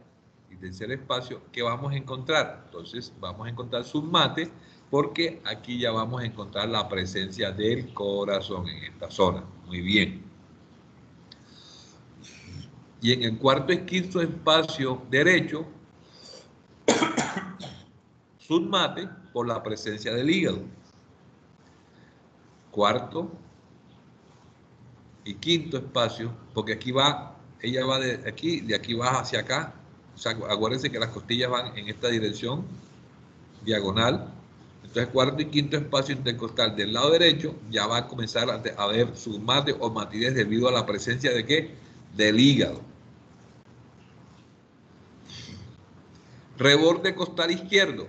y tercer espacio, ¿qué vamos a encontrar? Entonces vamos a encontrar submate, porque aquí ya vamos a encontrar la presencia del corazón en esta zona. Muy bien. Y en el cuarto y quinto espacio derecho, submate por la presencia del hígado. Cuarto y quinto espacio, porque aquí va, ella va de aquí va hacia acá. O sea, acuérdense que las costillas van en esta dirección, diagonal. Entonces, cuarto y quinto espacio intercostal del lado derecho ya va a comenzar a ver submate o matidez debido a la presencia de ¿qué? Del hígado. Reborde costal izquierdo.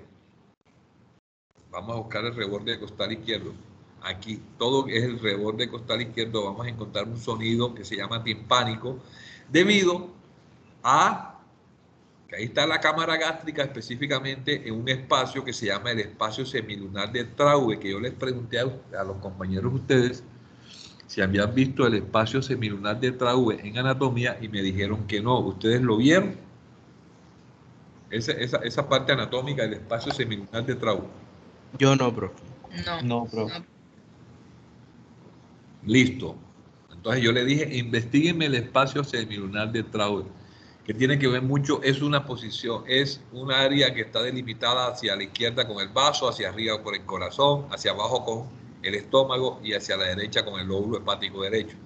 Vamos a buscar el reborde costal izquierdo. Aquí todo es el reborde costal izquierdo. Vamos a encontrar un sonido que se llama timpánico debido a que ahí está la cámara gástrica, específicamente en un espacio que se llama el espacio semilunar de Traube, que yo les pregunté a los compañeros de ustedes si habían visto el espacio semilunar de Traube en anatomía y me dijeron que no. ¿Ustedes lo vieron? Esa parte anatómica del espacio semilunar de Traube. Yo no, profe. No. No, profe. No. Listo. Entonces yo le dije, investíguenme el espacio semilunar de Traube, que tiene que ver mucho, es una posición, es un área que está delimitada hacia la izquierda con el vaso, hacia arriba por el corazón, hacia abajo con el estómago y hacia la derecha con el lóbulo hepático derecho.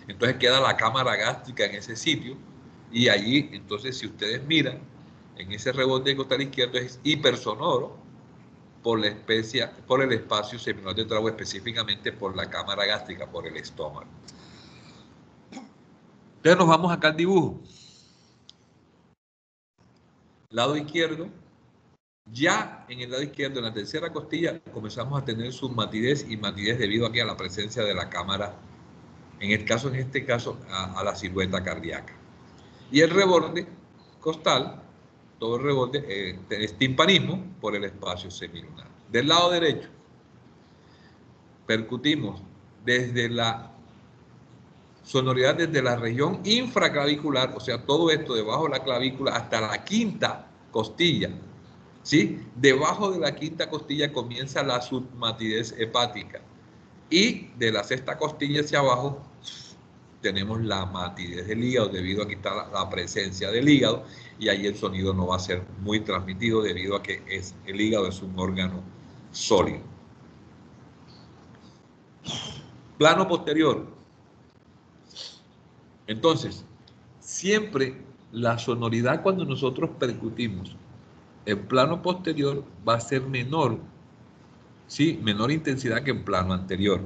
Entonces queda la cámara gástrica en ese sitio y allí, entonces si ustedes miran, en ese reborde costal izquierdo es hipersonoro por el espacio semilunar de Traube, específicamente por la cámara gástrica, por el estómago. Entonces nos vamos acá al dibujo. Lado izquierdo, ya en el lado izquierdo, en la tercera costilla, comenzamos a tener submatidez y matidez debido aquí a la presencia de la cámara, en este caso, a la silueta cardíaca. Y el reborde costal, todo el reborde, es timpanismo por el espacio semilunar. Del lado derecho, percutimos desde la sonoridad desde la región infraclavicular, o sea, todo esto debajo de la clavícula hasta la quinta costilla, ¿sí? Debajo de la quinta costilla comienza la submatidez hepática y de la sexta costilla hacia abajo tenemos la matidez del hígado, debido a que está la presencia del hígado, y ahí el sonido no va a ser muy transmitido debido a que el hígado es un órgano sólido. Plano posterior. Entonces, siempre la sonoridad cuando nosotros percutimos en plano posterior va a ser menor, ¿sí? Menor intensidad que en plano anterior.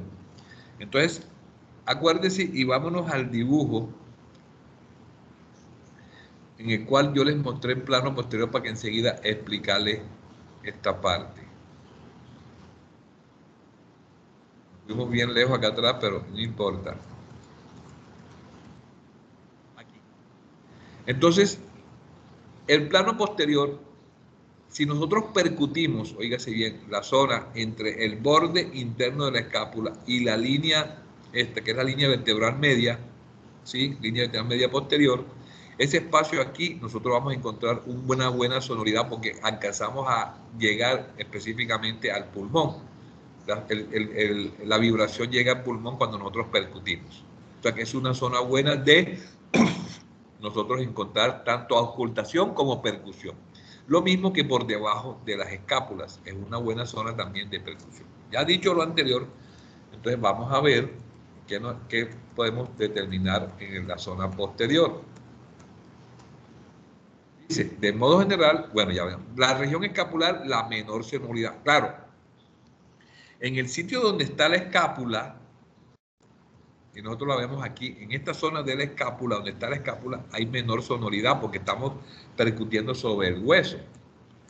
Entonces, acuérdense y vámonos al dibujo en el cual yo les mostré en plano posterior para que enseguida explicarles esta parte. Fuimos bien lejos acá atrás, pero no importa. Entonces, el plano posterior, si nosotros percutimos, óigase bien, la zona entre el borde interno de la escápula y la línea, que es la línea vertebral media, ¿sí? Línea vertebral media posterior, ese espacio aquí nosotros vamos a encontrar una buena sonoridad porque alcanzamos a llegar específicamente al pulmón. La vibración llega al pulmón cuando nosotros percutimos. O sea que es una zona buena de nosotros encontrar tanto auscultación como percusión. Lo mismo que por debajo de las escápulas, es una buena zona también de percusión. Ya dicho lo anterior, entonces vamos a ver qué podemos determinar en la zona posterior. Dice, de modo general, bueno, ya vemos, la región escapular, la menor sonoridad. Claro, en el sitio donde está la escápula, y nosotros la vemos aquí, en esta zona de la escápula, donde está la escápula, hay menor sonoridad porque estamos percutiendo sobre el hueso.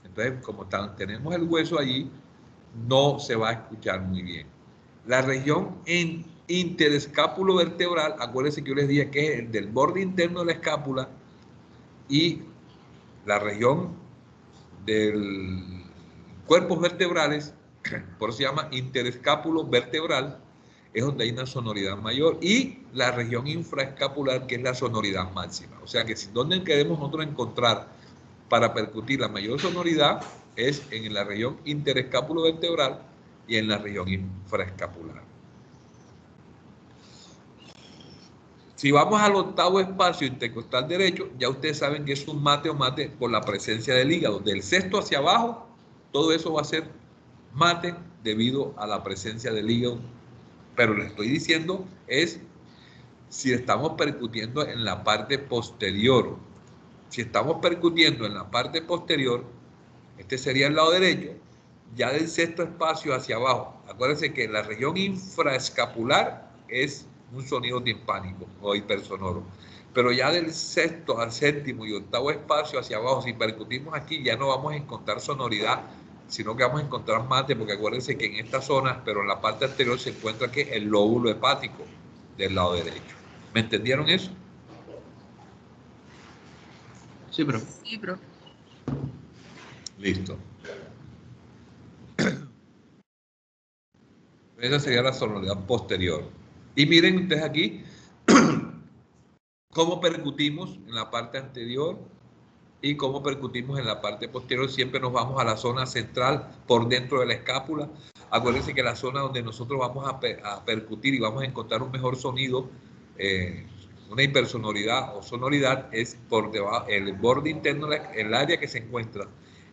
Entonces, como tenemos el hueso allí, no se va a escuchar muy bien. La región interescápulo vertebral, acuérdense que yo les dije que es el del borde interno de la escápula y la región del cuerpos vertebrales, por eso se llama interescápulo vertebral, es donde hay una sonoridad mayor, y la región infraescapular, que es la sonoridad máxima. O sea que si donde queremos nosotros encontrar para percutir la mayor sonoridad es en la región interescápulo vertebral y en la región infraescapular. Si vamos al octavo espacio intercostal derecho, ya ustedes saben que es un mate o mate por la presencia del hígado. Del sexto hacia abajo, todo eso va a ser mate debido a la presencia del hígado. Pero le estoy diciendo es si estamos percutiendo en la parte posterior. Si estamos percutiendo en la parte posterior, este sería el lado derecho, ya del sexto espacio hacia abajo. Acuérdense que la región infraescapular es un sonido timpánico o hipersonoro. Pero ya del sexto al séptimo y octavo espacio hacia abajo, si percutimos aquí, ya no vamos a encontrar sonoridad, sino que vamos a encontrar mate, porque acuérdense que en esta zona, pero en la parte anterior, se encuentra que el lóbulo hepático del lado derecho. ¿Me entendieron eso? Sí, pero Sí, profe. Listo. Esa sería la sonoridad posterior. Y miren ustedes aquí cómo percutimos en la parte anterior y cómo percutimos en la parte posterior. Siempre nos vamos a la zona central por dentro de la escápula. Acuérdense que la zona donde nosotros vamos a percutir y vamos a encontrar un mejor sonido, una hipersonoridad o sonoridad, es por debajo, el borde interno, el área que se encuentra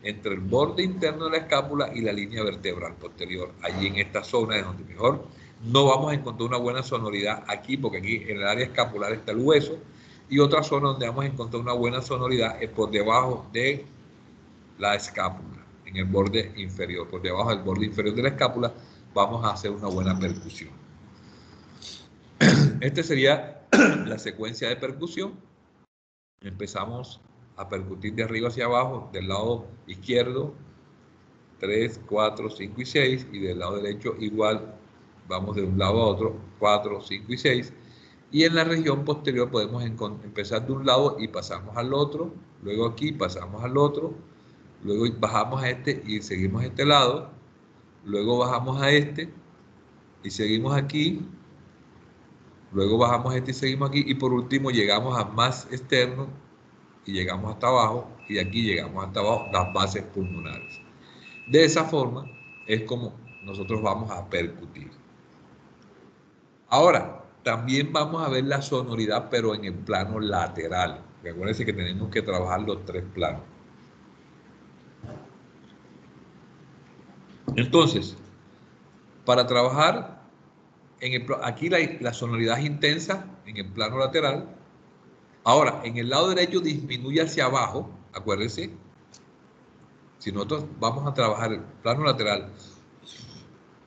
entre el borde interno de la escápula y la línea vertebral posterior. Allí en esta zona es donde mejor no vamos a encontrar una buena sonoridad aquí, porque aquí en el área escapular está el hueso, y otra zona donde vamos a encontrar una buena sonoridad es por debajo de la escápula, en el borde inferior. Por debajo del borde inferior de la escápula vamos a hacer una buena percusión. Esta sería la secuencia de percusión. Empezamos a percutir de arriba hacia abajo, del lado izquierdo, 3, 4, 5 y 6, y del lado derecho igual, vamos de un lado a otro, 4, 5 y 6. Y en la región posterior podemos empezar de un lado y pasamos al otro, luego aquí pasamos al otro, luego bajamos a este y seguimos a este lado, luego bajamos a este y seguimos aquí, luego bajamos a este y seguimos aquí, y por último llegamos a más externo y llegamos hasta abajo, y aquí llegamos hasta abajo, las bases pulmonares. De esa forma es como nosotros vamos a percutir. Ahora, también vamos a ver la sonoridad, pero en el plano lateral. Recuérdense que tenemos que trabajar los tres planos. Entonces, para trabajar, aquí la sonoridad es intensa en el plano lateral. Ahora, en el lado derecho disminuye hacia abajo, acuérdense. Si nosotros vamos a trabajar el plano lateral,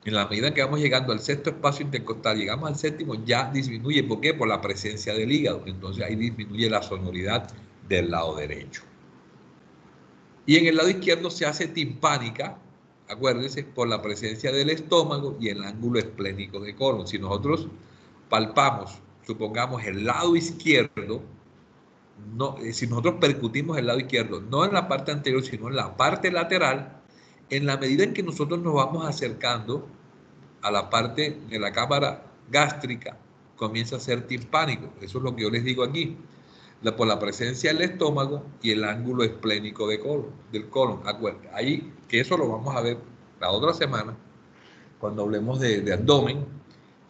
en la medida que vamos llegando al sexto espacio intercostal, llegamos al séptimo, ya disminuye. ¿Por qué? Por la presencia del hígado. Entonces ahí disminuye la sonoridad del lado derecho. Y en el lado izquierdo se hace timpánica, acuérdense, por la presencia del estómago y el ángulo esplénico de colon. Si nosotros palpamos, supongamos, el lado izquierdo, si nosotros percutimos el lado izquierdo, no en la parte anterior, sino en la parte lateral, en la medida en que nosotros nos vamos acercando a la parte de la cámara gástrica, comienza a ser timpánico. Eso es lo que yo les digo aquí. Por la presencia del estómago y el ángulo esplénico del colon. Acuérdense, ahí, que eso lo vamos a ver la otra semana, cuando hablemos de abdomen.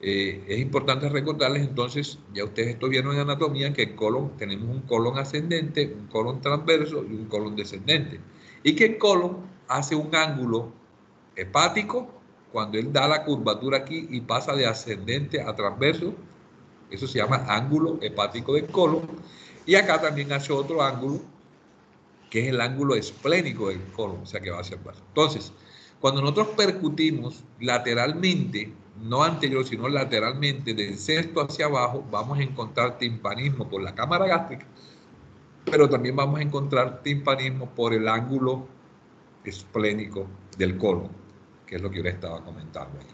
Es importante recordarles entonces, ya ustedes esto vieron en anatomía, que el colon, tenemos un colon ascendente, un colon transverso y un colon descendente. Y que el colon hace un ángulo hepático cuando él da la curvatura aquí y pasa de ascendente a transverso. Eso se llama ángulo hepático del colon. Y acá también hace otro ángulo, que es el ángulo esplénico del colon, o sea que va hacia abajo. Entonces, cuando nosotros percutimos lateralmente, no anterior, sino lateralmente, del sexto hacia abajo, vamos a encontrar timpanismo por la cámara gástrica, pero también vamos a encontrar timpanismo por el ángulo esplénico del colon, que es lo que yo les estaba comentando ahí.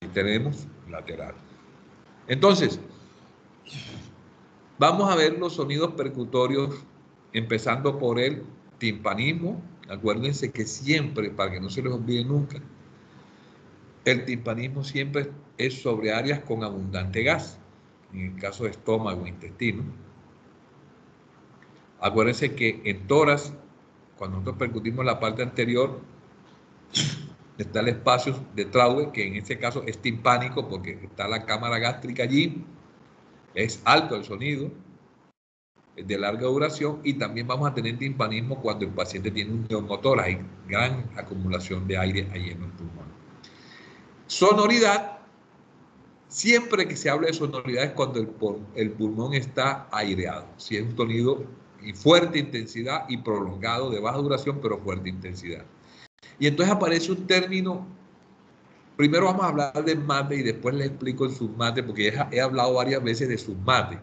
Y tenemos lateral. Entonces, vamos a ver los sonidos percutorios empezando por el timpanismo. Acuérdense que siempre, para que no se les olvide nunca, el timpanismo siempre es sobre áreas con abundante gas, en el caso de estómago e intestino. Acuérdense que en tórax, cuando nosotros percutimos la parte anterior, está el espacio de Traube, que en este caso es timpánico porque está la cámara gástrica allí, es alto el sonido, es de larga duración, y también vamos a tener timpanismo cuando el paciente tiene un neumotórax, hay gran acumulación de aire ahí en el pulmón. Sonoridad, siempre que se habla de sonoridad es cuando el pulmón está aireado, si es un sonido y fuerte intensidad y prolongado, de baja duración, pero fuerte intensidad. Y entonces aparece un término, primero vamos a hablar del mate y después les explico el submate, porque he hablado varias veces de submate.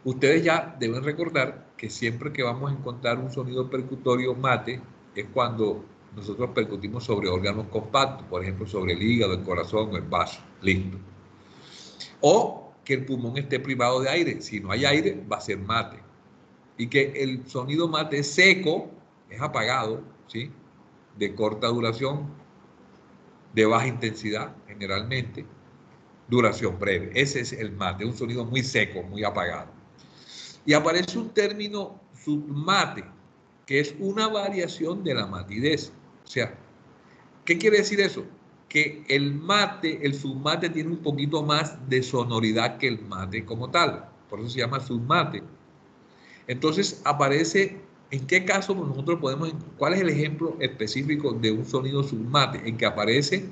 Ustedes ya deben recordar que siempre que vamos a encontrar un sonido percutorio mate es cuando nosotros percutimos sobre órganos compactos, por ejemplo sobre el hígado, el corazón o el vaso, listo. O que el pulmón esté privado de aire, si no hay aire va a ser mate. Y que el sonido mate es seco, es apagado, ¿sí? De corta duración, de baja intensidad generalmente, duración breve. Ese es el mate, un sonido muy seco, muy apagado. Y aparece un término submate, que es una variación de la matidez. O sea, ¿qué quiere decir eso? Que el mate, el submate tiene un poquito más de sonoridad que el mate como tal. Por eso se llama submate. Entonces aparece, ¿en qué caso nosotros podemos, cuál es el ejemplo específico de un sonido submate? En que aparece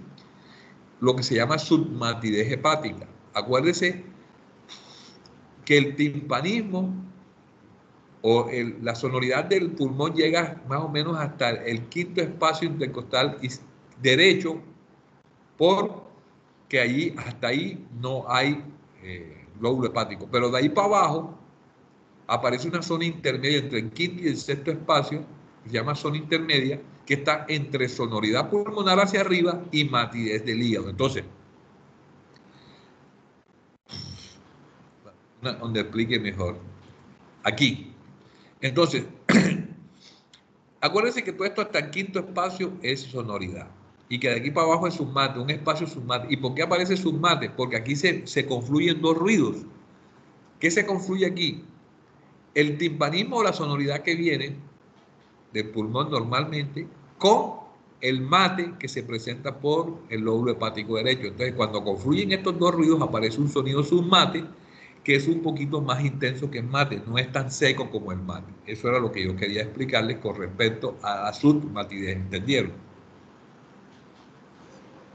lo que se llama submatidez hepática. Acuérdese que el timpanismo o la sonoridad del pulmón llega más o menos hasta el quinto espacio intercostal derecho, porque allí, hasta ahí no hay lóbulo hepático, pero de ahí para abajo aparece una zona intermedia entre el quinto y el sexto espacio, que se llama zona intermedia, que está entre sonoridad pulmonar hacia arriba y matidez del hígado. Entonces, donde explique mejor. Aquí. Entonces, acuérdense que todo esto hasta el quinto espacio es sonoridad. Y que de aquí para abajo es submate, un espacio submate. ¿Y por qué aparece submate? Porque aquí se confluyen dos ruidos. ¿Qué se confluye aquí? El timpanismo o la sonoridad que viene del pulmón normalmente con el mate que se presenta por el lóbulo hepático derecho. Entonces, cuando confluyen estos dos ruidos, aparece un sonido submate que es un poquito más intenso que el mate, no es tan seco como el mate. Eso era lo que yo quería explicarles con respecto a la submatidez, ¿entendieron?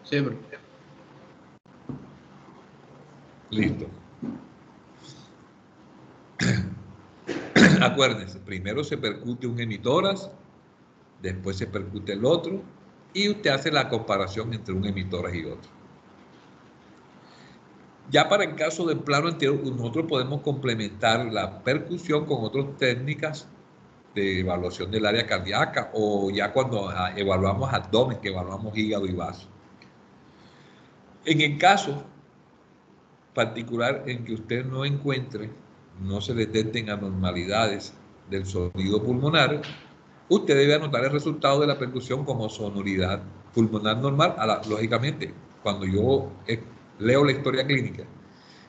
Sí, bro. Listo. Acuérdense, primero se percute un hemitórax, después se percute el otro, y usted hace la comparación entre un hemitórax y otro. Ya para el caso del plano anterior, nosotros podemos complementar la percusión con otras técnicas de evaluación del área cardíaca, o ya cuando evaluamos abdomen, que evaluamos hígado y vaso. En el caso particular en que usted no encuentre, no se detecten anormalidades del sonido pulmonar, usted debe anotar el resultado de la percusión como sonoridad pulmonar normal. Lógicamente, cuando yo leo la historia clínica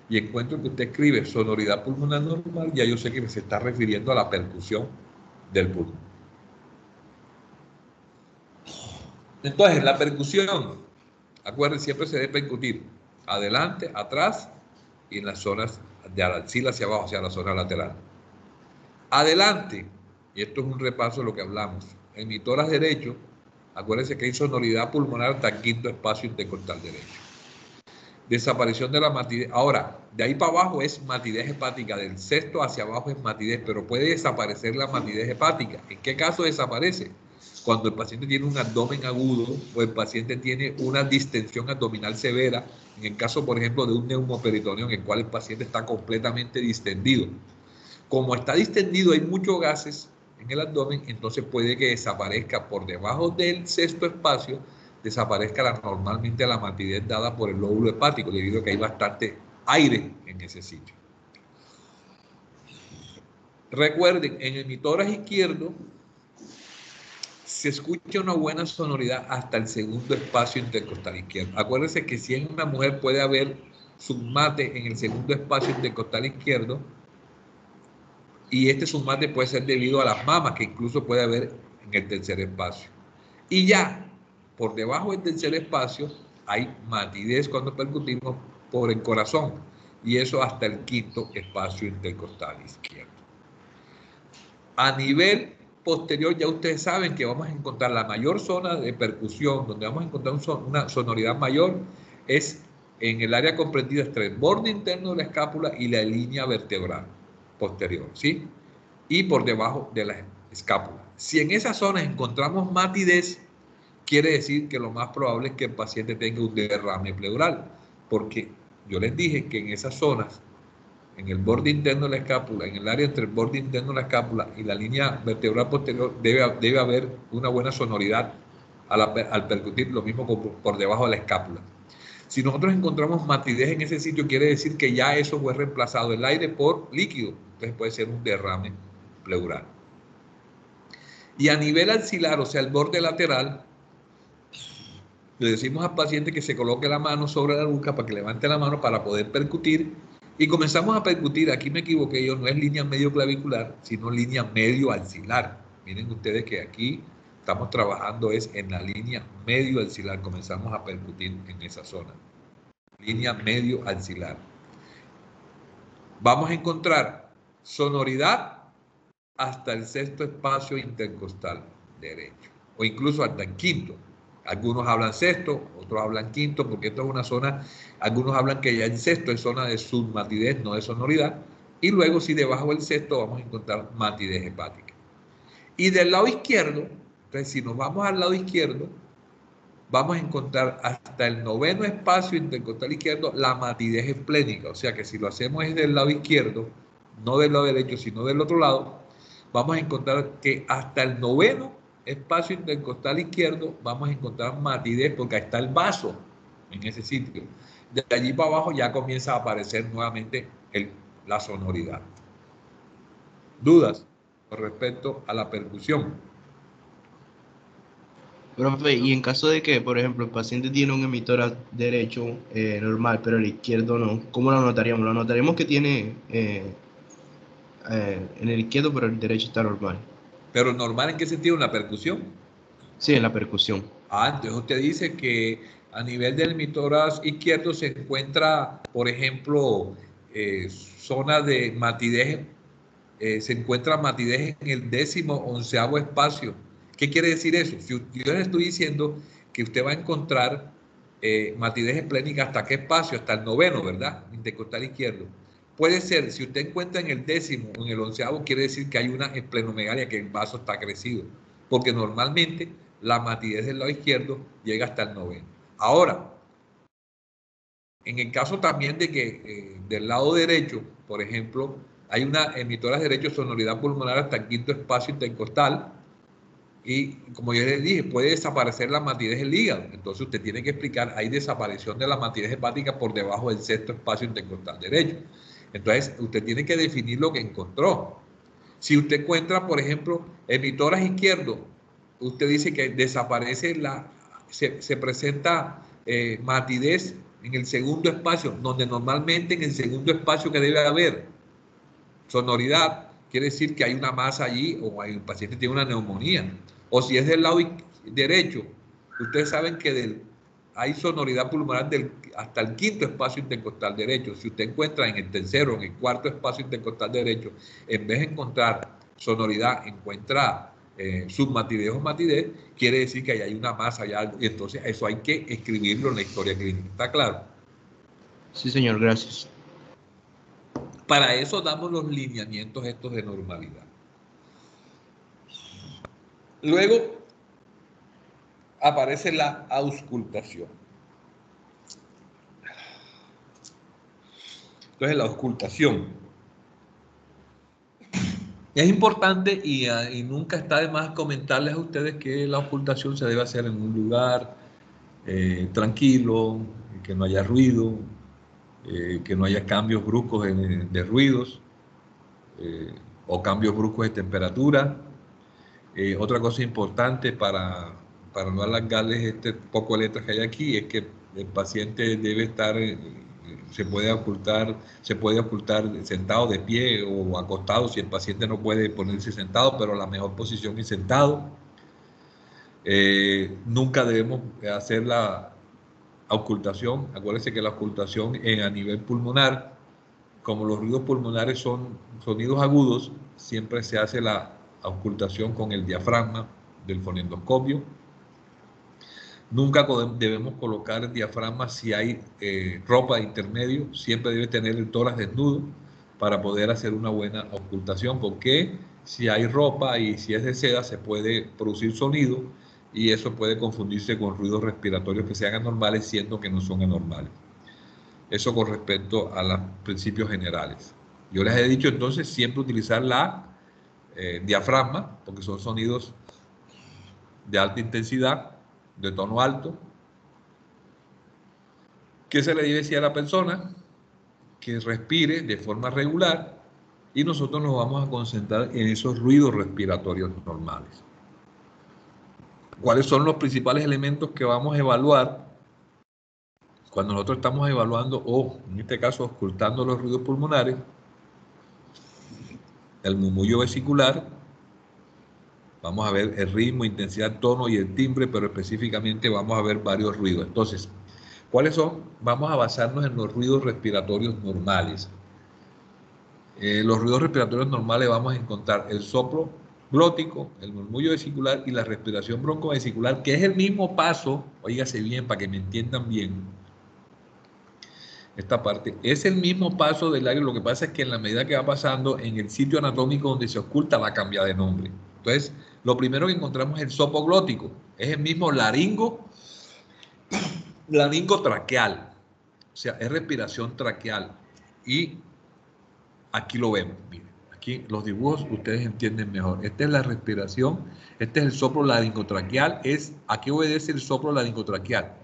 y encuentro que usted escribe sonoridad pulmonar normal, ya yo sé que se está refiriendo a la percusión del pulmón. Entonces, la percusión, acuérdense, siempre se debe percutir adelante, atrás y en las zonas de la axila hacia abajo, hacia la zona lateral. Adelante, y esto es un repaso de lo que hablamos, en mi tórax derecho, acuérdense que hay sonoridad pulmonar hasta el quinto espacio intercostal derecho. Desaparición de la matidez. Ahora, de ahí para abajo es matidez hepática, del sexto hacia abajo es matidez, pero puede desaparecer la matidez hepática. ¿En qué caso desaparece? Cuando el paciente tiene un abdomen agudo o el paciente tiene una distensión abdominal severa, en el caso, por ejemplo, de un neumoperitoneo en el cual el paciente está completamente distendido. Como está distendido, hay muchos gases en el abdomen, entonces puede que desaparezca por debajo del sexto espacio, desaparezca normalmente la matidez dada por el lóbulo hepático, debido a que hay bastante aire en ese sitio. Recuerden, en el mitórax izquierdo se escucha una buena sonoridad hasta el segundo espacio intercostal izquierdo. Acuérdense que si en una mujer puede haber submate en el segundo espacio intercostal izquierdo, y este submate puede ser debido a las mamas, que incluso puede haber en el tercer espacio. Y ya, por debajo del tercer espacio, hay matidez cuando percutimos por el corazón, y eso hasta el quinto espacio intercostal izquierdo. A nivel posterior, ya ustedes saben que vamos a encontrar la mayor zona de percusión, donde vamos a encontrar una sonoridad mayor, es en el área comprendida entre el borde interno de la escápula y la línea vertebral posterior, ¿sí? Y por debajo de la escápula. Si en esa zona encontramos matidez, quiere decir que lo más probable es que el paciente tenga un derrame pleural, porque yo les dije que en esas zonas, en el borde interno de la escápula, en el área entre el borde interno de la escápula y la línea vertebral posterior, debe haber una buena sonoridad al percutir, lo mismo por debajo de la escápula. Si nosotros encontramos matidez en ese sitio, quiere decir que ya eso fue reemplazado el aire por líquido, entonces puede ser un derrame pleural. Y a nivel axilar, o sea, el borde lateral, le decimos al paciente que se coloque la mano sobre la nuca para que levante la mano para poder percutir. Y comenzamos a percutir, aquí me equivoqué yo, no es línea medio clavicular, sino línea medio axilar. Miren ustedes que aquí estamos trabajando es en la línea medio axilar, comenzamos a percutir en esa zona. Línea medio axilar. Vamos a encontrar sonoridad hasta el sexto espacio intercostal derecho, o incluso hasta el quinto. Algunos hablan sexto, otros hablan quinto, porque esto es una zona, algunos hablan que ya el sexto es zona de submatidez, no de sonoridad, y luego si debajo del sexto vamos a encontrar matidez hepática. Y del lado izquierdo, entonces si nos vamos al lado izquierdo, vamos a encontrar hasta el noveno espacio intercostal izquierdo la matidez esplénica, o sea que si lo hacemos es del lado izquierdo, no del lado derecho, sino del otro lado, vamos a encontrar que hasta el noveno espacio intercostal izquierdo vamos a encontrar matidez porque ahí está el vaso en ese sitio. De allí para abajo ya comienza a aparecer nuevamente la sonoridad. ¿Dudas con respecto a la percusión? Profe, y en caso de que, por ejemplo, el paciente tiene un emitor derecho normal, pero el izquierdo no, ¿cómo lo notaríamos? Lo notaríamos que tiene en el izquierdo, pero el derecho está normal. ¿Pero normal en qué sentido? ¿Una percusión? Sí, en la percusión. Entonces usted dice que a nivel del emitórax izquierdo se encuentra, por ejemplo, zona de matidez, se encuentra matidez en el 11º espacio. ¿Qué quiere decir eso? Si yo le estoy diciendo que usted va a encontrar matidez esplénica, ¿hasta qué espacio? Hasta el noveno, ¿verdad? Intercostal izquierdo. Puede ser, si usted encuentra en el 10º o en el 11º, quiere decir que hay una esplenomegalia, que el vaso está crecido. Porque normalmente la matidez del lado izquierdo llega hasta el noveno. Ahora, en el caso también de que del lado derecho, por ejemplo, hay una emitora derecho sonoridad pulmonar hasta el quinto espacio intercostal y como yo les dije, puede desaparecer la matidez del hígado. Entonces usted tiene que explicar, hay desaparición de la matidez hepática por debajo del sexto espacio intercostal derecho. Entonces usted tiene que definir lo que encontró. Si usted encuentra, por ejemplo, emitoras izquierdo, usted dice que desaparece se presenta matidez en el segundo espacio, donde normalmente en el segundo espacio que debe haber sonoridad, quiere decir que hay una masa allí o el paciente tiene una neumonía. O si es del lado derecho, ustedes saben que hay sonoridad pulmonar hasta el quinto espacio intercostal derecho. Si usted encuentra en el tercero, en el cuarto espacio intercostal derecho, en vez de encontrar sonoridad, encuentra submatidez o matidez, quiere decir que ahí hay una masa allá. Y entonces eso hay que escribirlo en la historia clínica. ¿Está claro? Sí, señor, gracias. Para eso damos los lineamientos estos de normalidad. Luego aparece la auscultación. Entonces la auscultación es importante y nunca está de más comentarles a ustedes que la auscultación se debe hacer en un lugar tranquilo, que no haya ruido, que no haya cambios bruscos de ruidos. o cambios bruscos de temperatura. Otra cosa importante para no alargarles este poco de letras que hay aquí es que el paciente debe estar, se puede ocultar sentado, de pie o acostado, si el paciente no puede ponerse sentado, pero la mejor posición es sentado. Nunca debemos hacer la auscultación. Acuérdense que la auscultación a nivel pulmonar, como los ruidos pulmonares son sonidos agudos, siempre se hace la auscultación con el diafragma del fonendoscopio. Nunca debemos colocar el diafragma si hay ropa de intermedio. Siempre debe tener el tórax desnudo para poder hacer una buena auscultación, porque si hay ropa y si es de seda se puede producir sonido y eso puede confundirse con ruidos respiratorios que sean anormales, siendo que no son anormales. Eso con respecto a los principios generales. Yo les he dicho entonces siempre utilizar la diafragma, porque son sonidos de alta intensidad, de tono alto. ¿Qué se le debe decir a la persona? Que respire de forma regular y nosotros nos vamos a concentrar en esos ruidos respiratorios normales. ¿Cuáles son los principales elementos que vamos a evaluar cuando nosotros estamos evaluando o, en este caso, auscultando los ruidos pulmonares? El murmullo vesicular. Vamos a ver el ritmo, intensidad, tono y el timbre, pero específicamente vamos a ver varios ruidos. Entonces, ¿cuáles son? Vamos a basarnos en los ruidos respiratorios normales. Los ruidos respiratorios normales vamos a encontrar el soplo glótico, el murmullo vesicular y la respiración broncovesicular, que es el mismo paso, oígase bien para que me entiendan bien, esta parte, es el mismo paso del aire, lo que pasa es que en la medida que va pasando en el sitio anatómico donde se oculta va a cambiar de nombre. Entonces, lo primero que encontramos es el soplo glótico, es el mismo laringo traqueal, o sea, es respiración traqueal. Y aquí lo vemos, miren, aquí los dibujos ustedes entienden mejor. Esta es la respiración, este es el soplo laringotraqueal, ¿a qué obedece el soplo laringotraqueal?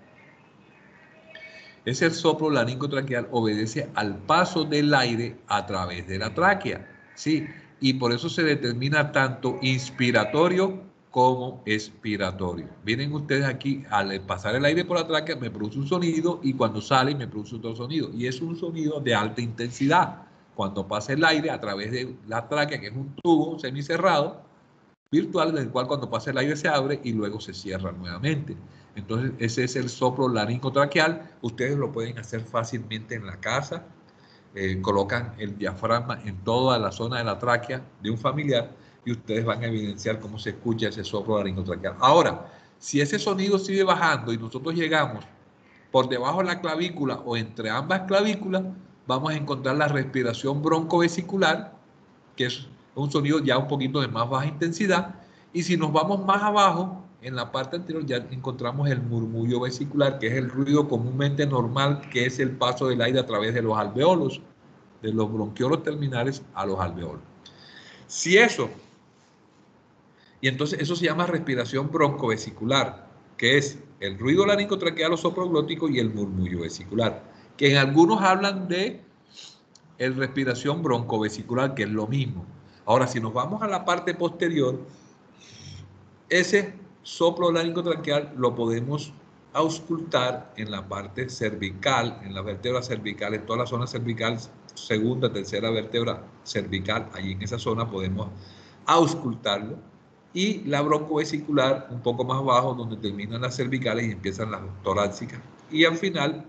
Ese soplo laringotraqueal obedece al paso del aire a través de la tráquea, ¿sí? Y por eso se determina tanto inspiratorio como expiratorio. Miren ustedes aquí, al pasar el aire por la tráquea me produce un sonido y cuando sale me produce otro sonido. Y es un sonido de alta intensidad. Cuando pasa el aire a través de la tráquea, que es un tubo semicerrado, virtual, del cual cuando pasa el aire se abre y luego se cierra nuevamente. Entonces, ese es el soplo laringotraqueal. Ustedes lo pueden hacer fácilmente en la casa. Colocan el diafragma en toda la zona de la tráquea de un familiar y ustedes van a evidenciar cómo se escucha ese soplo laringotraqueal. Ahora, si ese sonido sigue bajando y nosotros llegamos por debajo de la clavícula o entre ambas clavículas, vamos a encontrar la respiración broncovesicular, que es un sonido ya un poquito de más baja intensidad, y si nos vamos más abajo, en la parte anterior ya encontramos el murmullo vesicular, que es el ruido comúnmente normal, que es el paso del aire a través de los alveolos, de los bronquiolos terminales a los alveolos. Si eso, y entonces eso se llama respiración broncovesicular, que es el ruido laringotraqueal o soploglótico y el murmullo vesicular, que en algunos hablan de el respiración broncovesicular, que es lo mismo. Ahora, si nos vamos a la parte posterior, ese soplo laringotraqueal lo podemos auscultar en la parte cervical, en la vértebra cervical, en toda la zona cervical, segunda, tercera vértebra cervical, ahí en esa zona podemos auscultarlo. Y la broncovesicular un poco más abajo, donde terminan las cervicales y empiezan las torácicas. Y al final,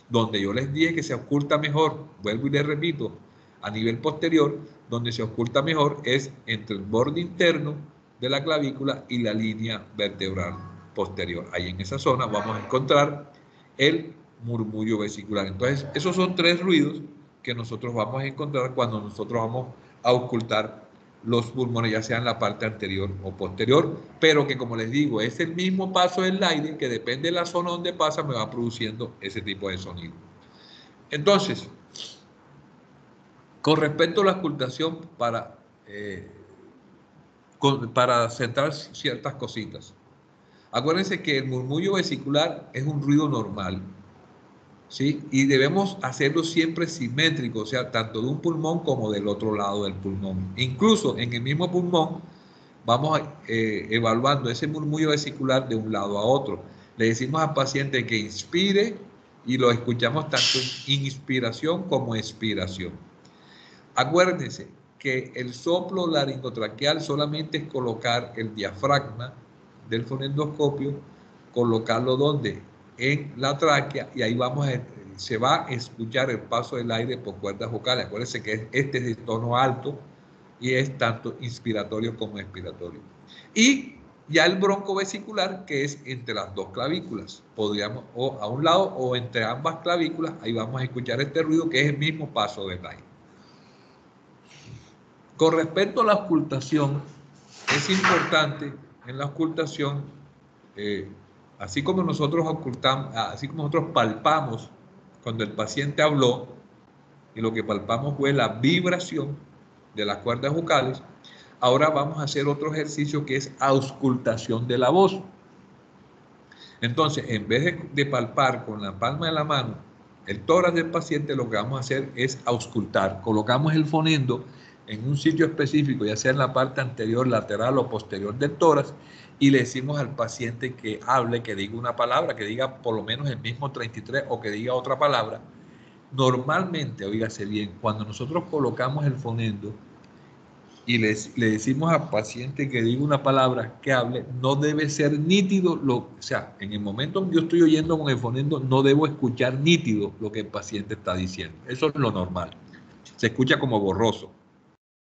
donde yo les dije que se oculta mejor, vuelvo y les repito, a nivel posterior, donde se oculta mejor es entre el borde interno de la clavícula y la línea vertebral posterior. Ahí en esa zona vamos a encontrar el murmullo vesicular. Entonces, esos son tres ruidos que nosotros vamos a encontrar cuando nosotros vamos a auscultar los pulmones, ya sea en la parte anterior o posterior, pero que, como les digo, es el mismo paso del aire que depende de la zona donde pasa, me va produciendo ese tipo de sonido. Entonces, con respecto a la auscultación, para centrar ciertas cositas, acuérdense que el murmullo vesicular es un ruido normal. ¿sí? Y debemos hacerlo siempre simétrico, o sea, tanto de un pulmón como del otro lado del pulmón. Incluso en el mismo pulmón vamos evaluando ese murmullo vesicular de un lado a otro. Le decimos al paciente que inspire y lo escuchamos tanto en inspiración como expiración. Acuérdense que el soplo laringotraqueal solamente es colocar el diafragma del fonendoscopio, colocarlo donde, en la tráquea, y ahí se va a escuchar el paso del aire por cuerdas vocales. Acuérdense que este es de tono alto y es tanto inspiratorio como expiratorio. Y ya el bronco vesicular, que es entre las dos clavículas, podríamos, o a un lado o entre ambas clavículas, ahí vamos a escuchar este ruido que es el mismo paso del aire. Con respecto a la auscultación, es importante en la auscultación, así como nosotros auscultamos, así como nosotros palpamos cuando el paciente habló, y lo que palpamos fue la vibración de las cuerdas vocales, ahora vamos a hacer otro ejercicio que es auscultación de la voz. Entonces, en vez de palpar con la palma de la mano el tórax del paciente, lo que vamos a hacer es auscultar. Colocamos el fonendo en un sitio específico, ya sea en la parte anterior, lateral o posterior del tórax, y le decimos al paciente que hable, que diga una palabra, que diga por lo menos el mismo 33 o que diga otra palabra. Normalmente, óigase bien, cuando nosotros colocamos el fonendo y le decimos al paciente que diga una palabra, que hable, no debe ser nítido, o sea, en el momento en que yo estoy oyendo con el fonendo, no debo escuchar nítido lo que el paciente está diciendo. Eso es lo normal. Se escucha como borroso,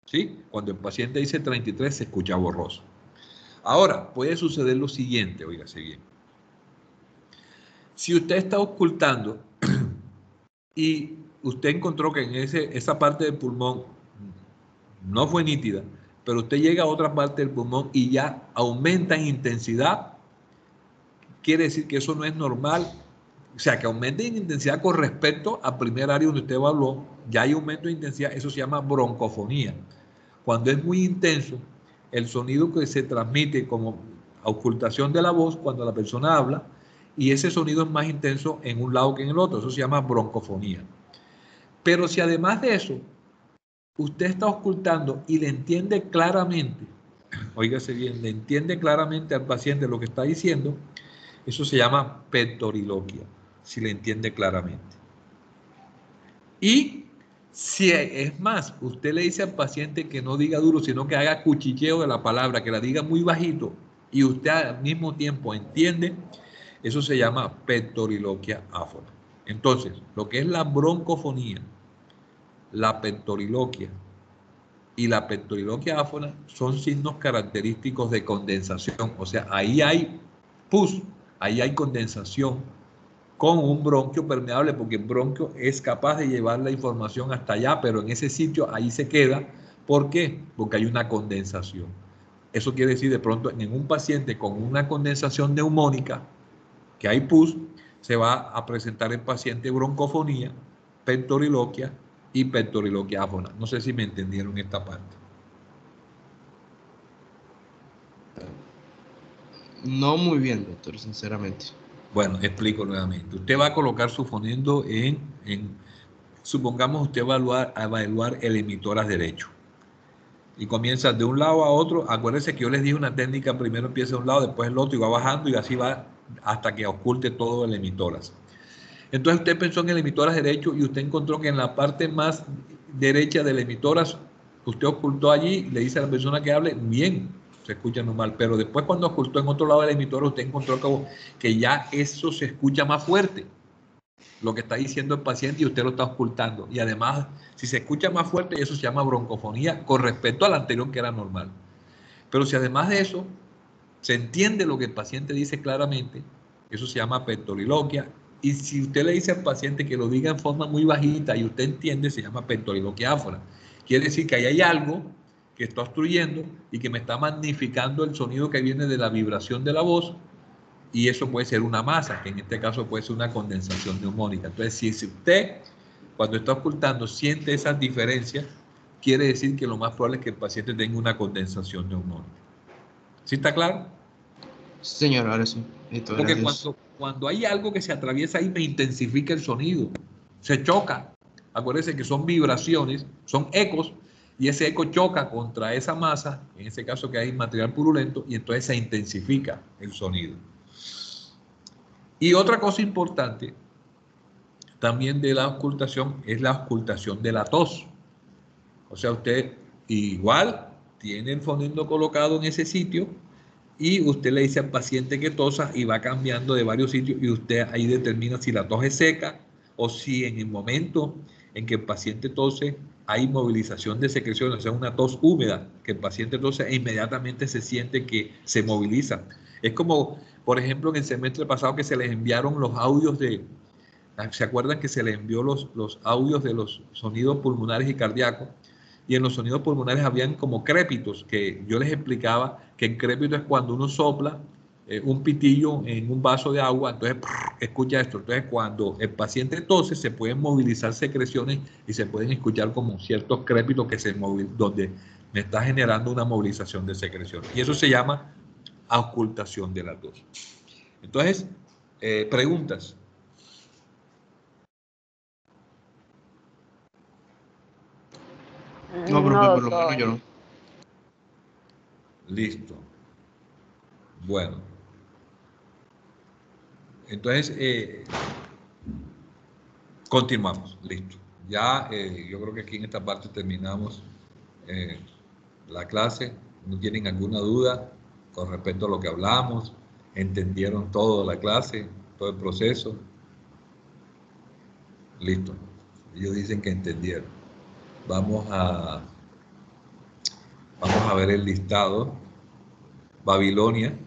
¿sí? Cuando el paciente dice 33, se escucha borroso. Ahora, puede suceder lo siguiente, óigase bien. Si usted está ocultando y usted encontró que en esa parte del pulmón no fue nítida, pero usted llega a otra parte del pulmón y ya aumenta en intensidad, quiere decir que eso no es normal. O sea, que aumente en intensidad con respecto al primer área donde usted evaluó, ya hay aumento de intensidad, eso se llama broncofonía. Cuando es muy intenso, el sonido que se transmite como auscultación de la voz cuando la persona habla, y ese sonido es más intenso en un lado que en el otro, eso se llama broncofonía. Pero si además de eso, usted está auscultando y le entiende claramente, óigase bien, le entiende claramente al paciente lo que está diciendo, eso se llama pectoriloquia, si le entiende claramente. Y si es más, usted le dice al paciente que no diga duro, sino que haga cuchicheo de la palabra, que la diga muy bajito, y usted al mismo tiempo entiende, eso se llama pectoriloquia áfona. Entonces, lo que es la broncofonía, la pectoriloquia y la pectoriloquia áfona son signos característicos de condensación. O sea, ahí hay pus, ahí hay condensación con un bronquio permeable, porque el bronquio es capaz de llevar la información hasta allá, pero en ese sitio ahí se queda. ¿Por qué? Porque hay una condensación. Eso quiere decir, de pronto, en un paciente con una condensación neumónica, que hay pus, se va a presentar el paciente broncofonía, pectoriloquia y pectoriloquia áfona. No sé si me entendieron esta parte. No muy bien, doctor, sinceramente. Bueno, explico nuevamente. Usted va a colocar su fonendo supongamos usted va a evaluar el emitoras derecho. Y comienza de un lado a otro. Acuérdense que yo les dije una técnica, primero empieza de un lado, después el otro, y va bajando, y así va hasta que oculte todo el emitoras. Entonces usted pensó en el emitoras derecho y usted encontró que en la parte más derecha del emitoras, usted ocultó allí, le dice a la persona que hable, bien, se escucha normal, pero después cuando ocultó en otro lado del emitoras, usted encontró que ya eso se escucha más fuerte, lo que está diciendo el paciente, y usted lo está ocultando. Y además, si se escucha más fuerte, eso se llama broncofonía con respecto al anterior, que era normal. Pero si además de eso se entiende lo que el paciente dice claramente, eso se llama pectoriloquia. Y si usted le dice al paciente que lo diga en forma muy bajita y usted entiende, se llama pectoriloquia áfona. Quiere decir que ahí hay algo que está obstruyendo y que me está magnificando el sonido que viene de la vibración de la voz, y eso puede ser una masa, que en este caso puede ser una condensación neumónica. Entonces, si usted, cuando está ocultando, siente esas diferencias, quiere decir que lo más probable es que el paciente tenga una condensación neumónica. ¿Sí está claro? Señor, ahora sí. Porque Cuando hay algo que se atraviesa ahí, me intensifica el sonido. Se choca. Acuérdense que son vibraciones, son ecos, y ese eco choca contra esa masa, en ese caso que hay material purulento, y entonces se intensifica el sonido. Y otra cosa importante también de la auscultación es la auscultación de la tos. O sea, usted igual tiene el fonendo colocado en ese sitio y usted le dice al paciente que tosa y va cambiando de varios sitios y usted ahí determina si la tos es seca o si en el momento en que el paciente tose hay movilización de secreciones, o sea, una tos húmeda, que el paciente tose e inmediatamente se siente que se moviliza. Es como, por ejemplo, en el semestre pasado que se les enviaron los audios de, ¿se acuerdan que se les envió los audios de los sonidos pulmonares y cardíacos? Y en los sonidos pulmonares habían como crépitos, que yo les explicaba que el crépito es cuando uno sopla un pitillo en un vaso de agua, entonces escucha esto. Entonces cuando el paciente tose se pueden movilizar secreciones y se pueden escuchar como ciertos crépitos que donde me está generando una movilización de secreciones. Y eso se llama auscultación de la tos. Entonces, preguntas. No, profe, No, por lo menos yo no. Listo. Bueno. Entonces, continuamos. Listo. Ya yo creo que aquí en esta parte terminamos la clase. ¿No tienen alguna duda con respecto a lo que hablamos? ¿Entendieron todo la clase, todo el proceso? Listo. Ellos dicen que entendieron. Vamos a ver el listado. Babilonia.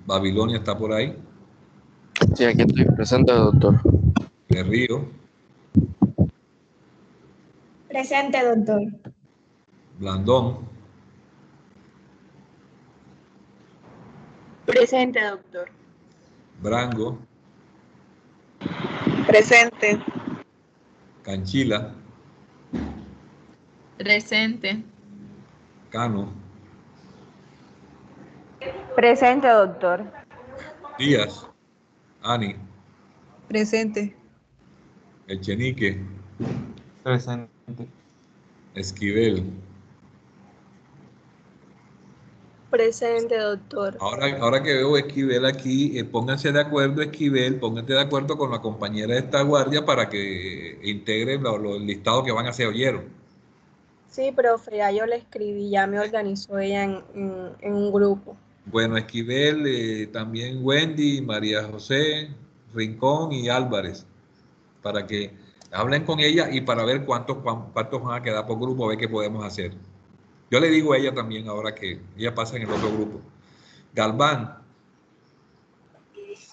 Babilonia está por ahí. Sí, aquí estoy presente, doctor. De Río. Presente, doctor. Blandón. Presente, doctor. Brango. Presente. Canchila. Presente. Cano. Presente, doctor. Díaz. Ani. Presente. Echenique. Presente. Esquivel. Presente, doctor. Ahora que veo Esquivel aquí, pónganse de acuerdo, Esquivel, pónganse de acuerdo con la compañera de esta guardia para que integren los listados que van a hacer, ¿oyeron? Sí, profe, ya yo le escribí, ya me organizó ella en un grupo. Bueno, Esquivel, también Wendy, María José, Rincón y Álvarez, para que hablen con ella y para ver cuántos van a quedar por grupo, a ver qué podemos hacer. Yo le digo a ella también ahora que ella pasa en el otro grupo. Galván.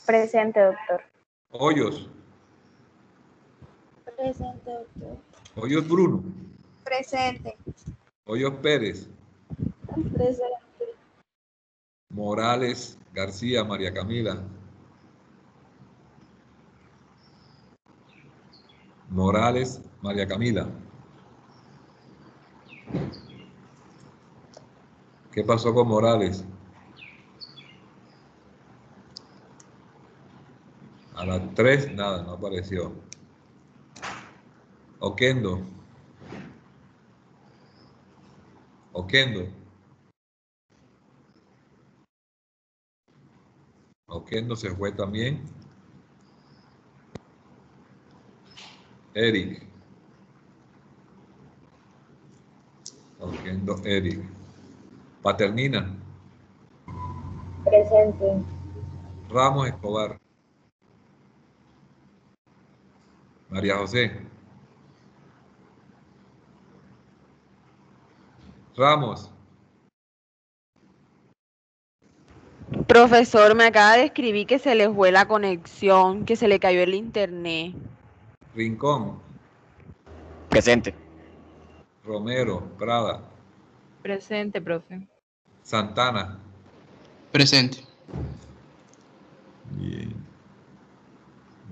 Presente, doctor. Hoyos. Presente, doctor. Hoyos Bruno. Presente. Hoyos Pérez. Presente. Morales García, María Camila. Morales, María Camila. ¿Qué pasó con Morales? A las 3, nada, no apareció. Oquendo. Oquendo. Oquendo se fue también. Eric. Oquendo, Eric. Paternina. Presente. Ramos Escobar. María José. Ramos. Profesor, me acaba de escribir que se le fue la conexión, que se le cayó el internet. Rincón. Presente. Romero. Prada. Presente, profe. Santana. Presente. Bien.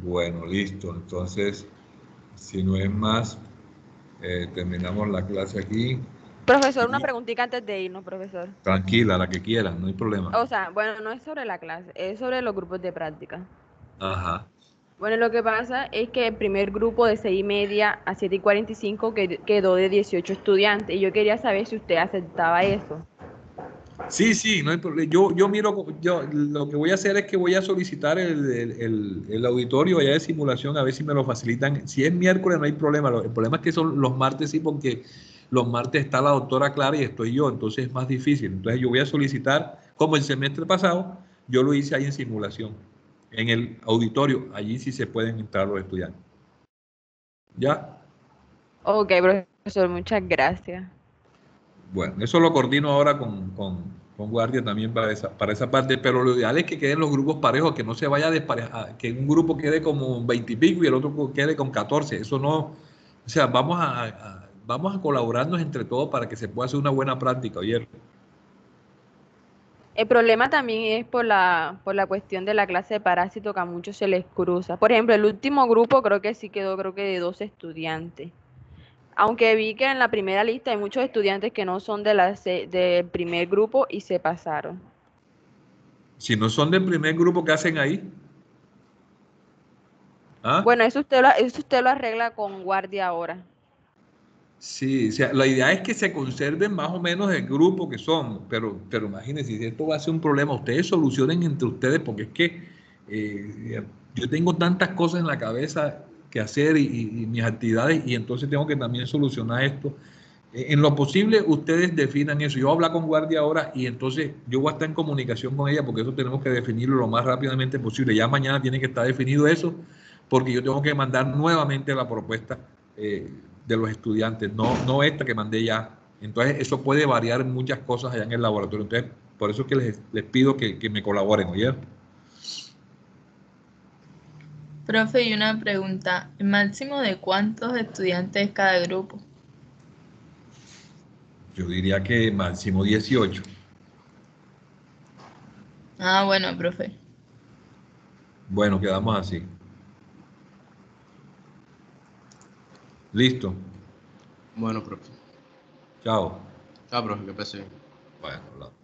Bueno, listo. Entonces, si no es más, terminamos la clase aquí. Profesor, una Y preguntita antes de irnos, profesor. tranquila, la que quieras, no hay problema. O sea, bueno, no es sobre la clase, es sobre los grupos de práctica. Ajá. Bueno, lo que pasa es que el primer grupo de 6:30 a 7:45 quedó de 18 estudiantes y yo quería saber si usted aceptaba eso. Sí, sí, no hay problema. Yo miro, yo lo que voy a hacer es que voy a solicitar el auditorio allá de simulación a ver si me lo facilitan. Si es miércoles no hay problema. El problema es que son los martes, sí, porque los martes está la doctora Clara y estoy yo, entonces es más difícil. Entonces yo voy a solicitar, como el semestre pasado, yo lo hice ahí en simulación, en el auditorio, allí sí se pueden entrar los estudiantes. ¿Ya? Ok, profesor, muchas gracias. Bueno, eso lo coordino ahora con Guardia también para esa parte, pero lo ideal es que queden los grupos parejos, que no se vaya a desparejar, que un grupo quede como 20 y pico y el otro quede con 14. Eso no, o sea, vamos a colaborarnos entre todos para que se pueda hacer una buena práctica, ¿oyeron? El problema también es por la cuestión de la clase de parásito que a muchos se les cruza. Por ejemplo, el último grupo creo que sí quedó, creo que de 12 estudiantes. Aunque vi que en la primera lista hay muchos estudiantes que no son del primer grupo y se pasaron. Si no son del primer grupo, ¿qué hacen ahí? ¿Ah? Bueno, eso usted lo arregla con guardia ahora. Sí, o sea, la idea es que se conserven más o menos el grupo que son, pero imagínense, si esto va a ser un problema, ustedes solucionen entre ustedes, porque es que yo tengo tantas cosas en la cabeza que hacer y mis actividades, y entonces tengo que también solucionar esto. En lo posible, ustedes definan eso. Yo voy a hablar con Guardia ahora y entonces yo voy a estar en comunicación con ella porque eso tenemos que definirlo lo más rápidamente posible. Ya mañana tiene que estar definido eso porque yo tengo que mandar nuevamente la propuesta de los estudiantes, no esta que mandé ya. Entonces, eso puede variar muchas cosas allá en el laboratorio. Entonces, por eso es que les pido que me colaboren, ¿oyeron? Profe, y una pregunta, ¿el máximo de cuántos estudiantes cada grupo? Yo diría que máximo 18. Ah, bueno, profe. Bueno, quedamos así. Listo. Bueno, profe. Chao. Chao, profe, que pase. Bueno, hablamos.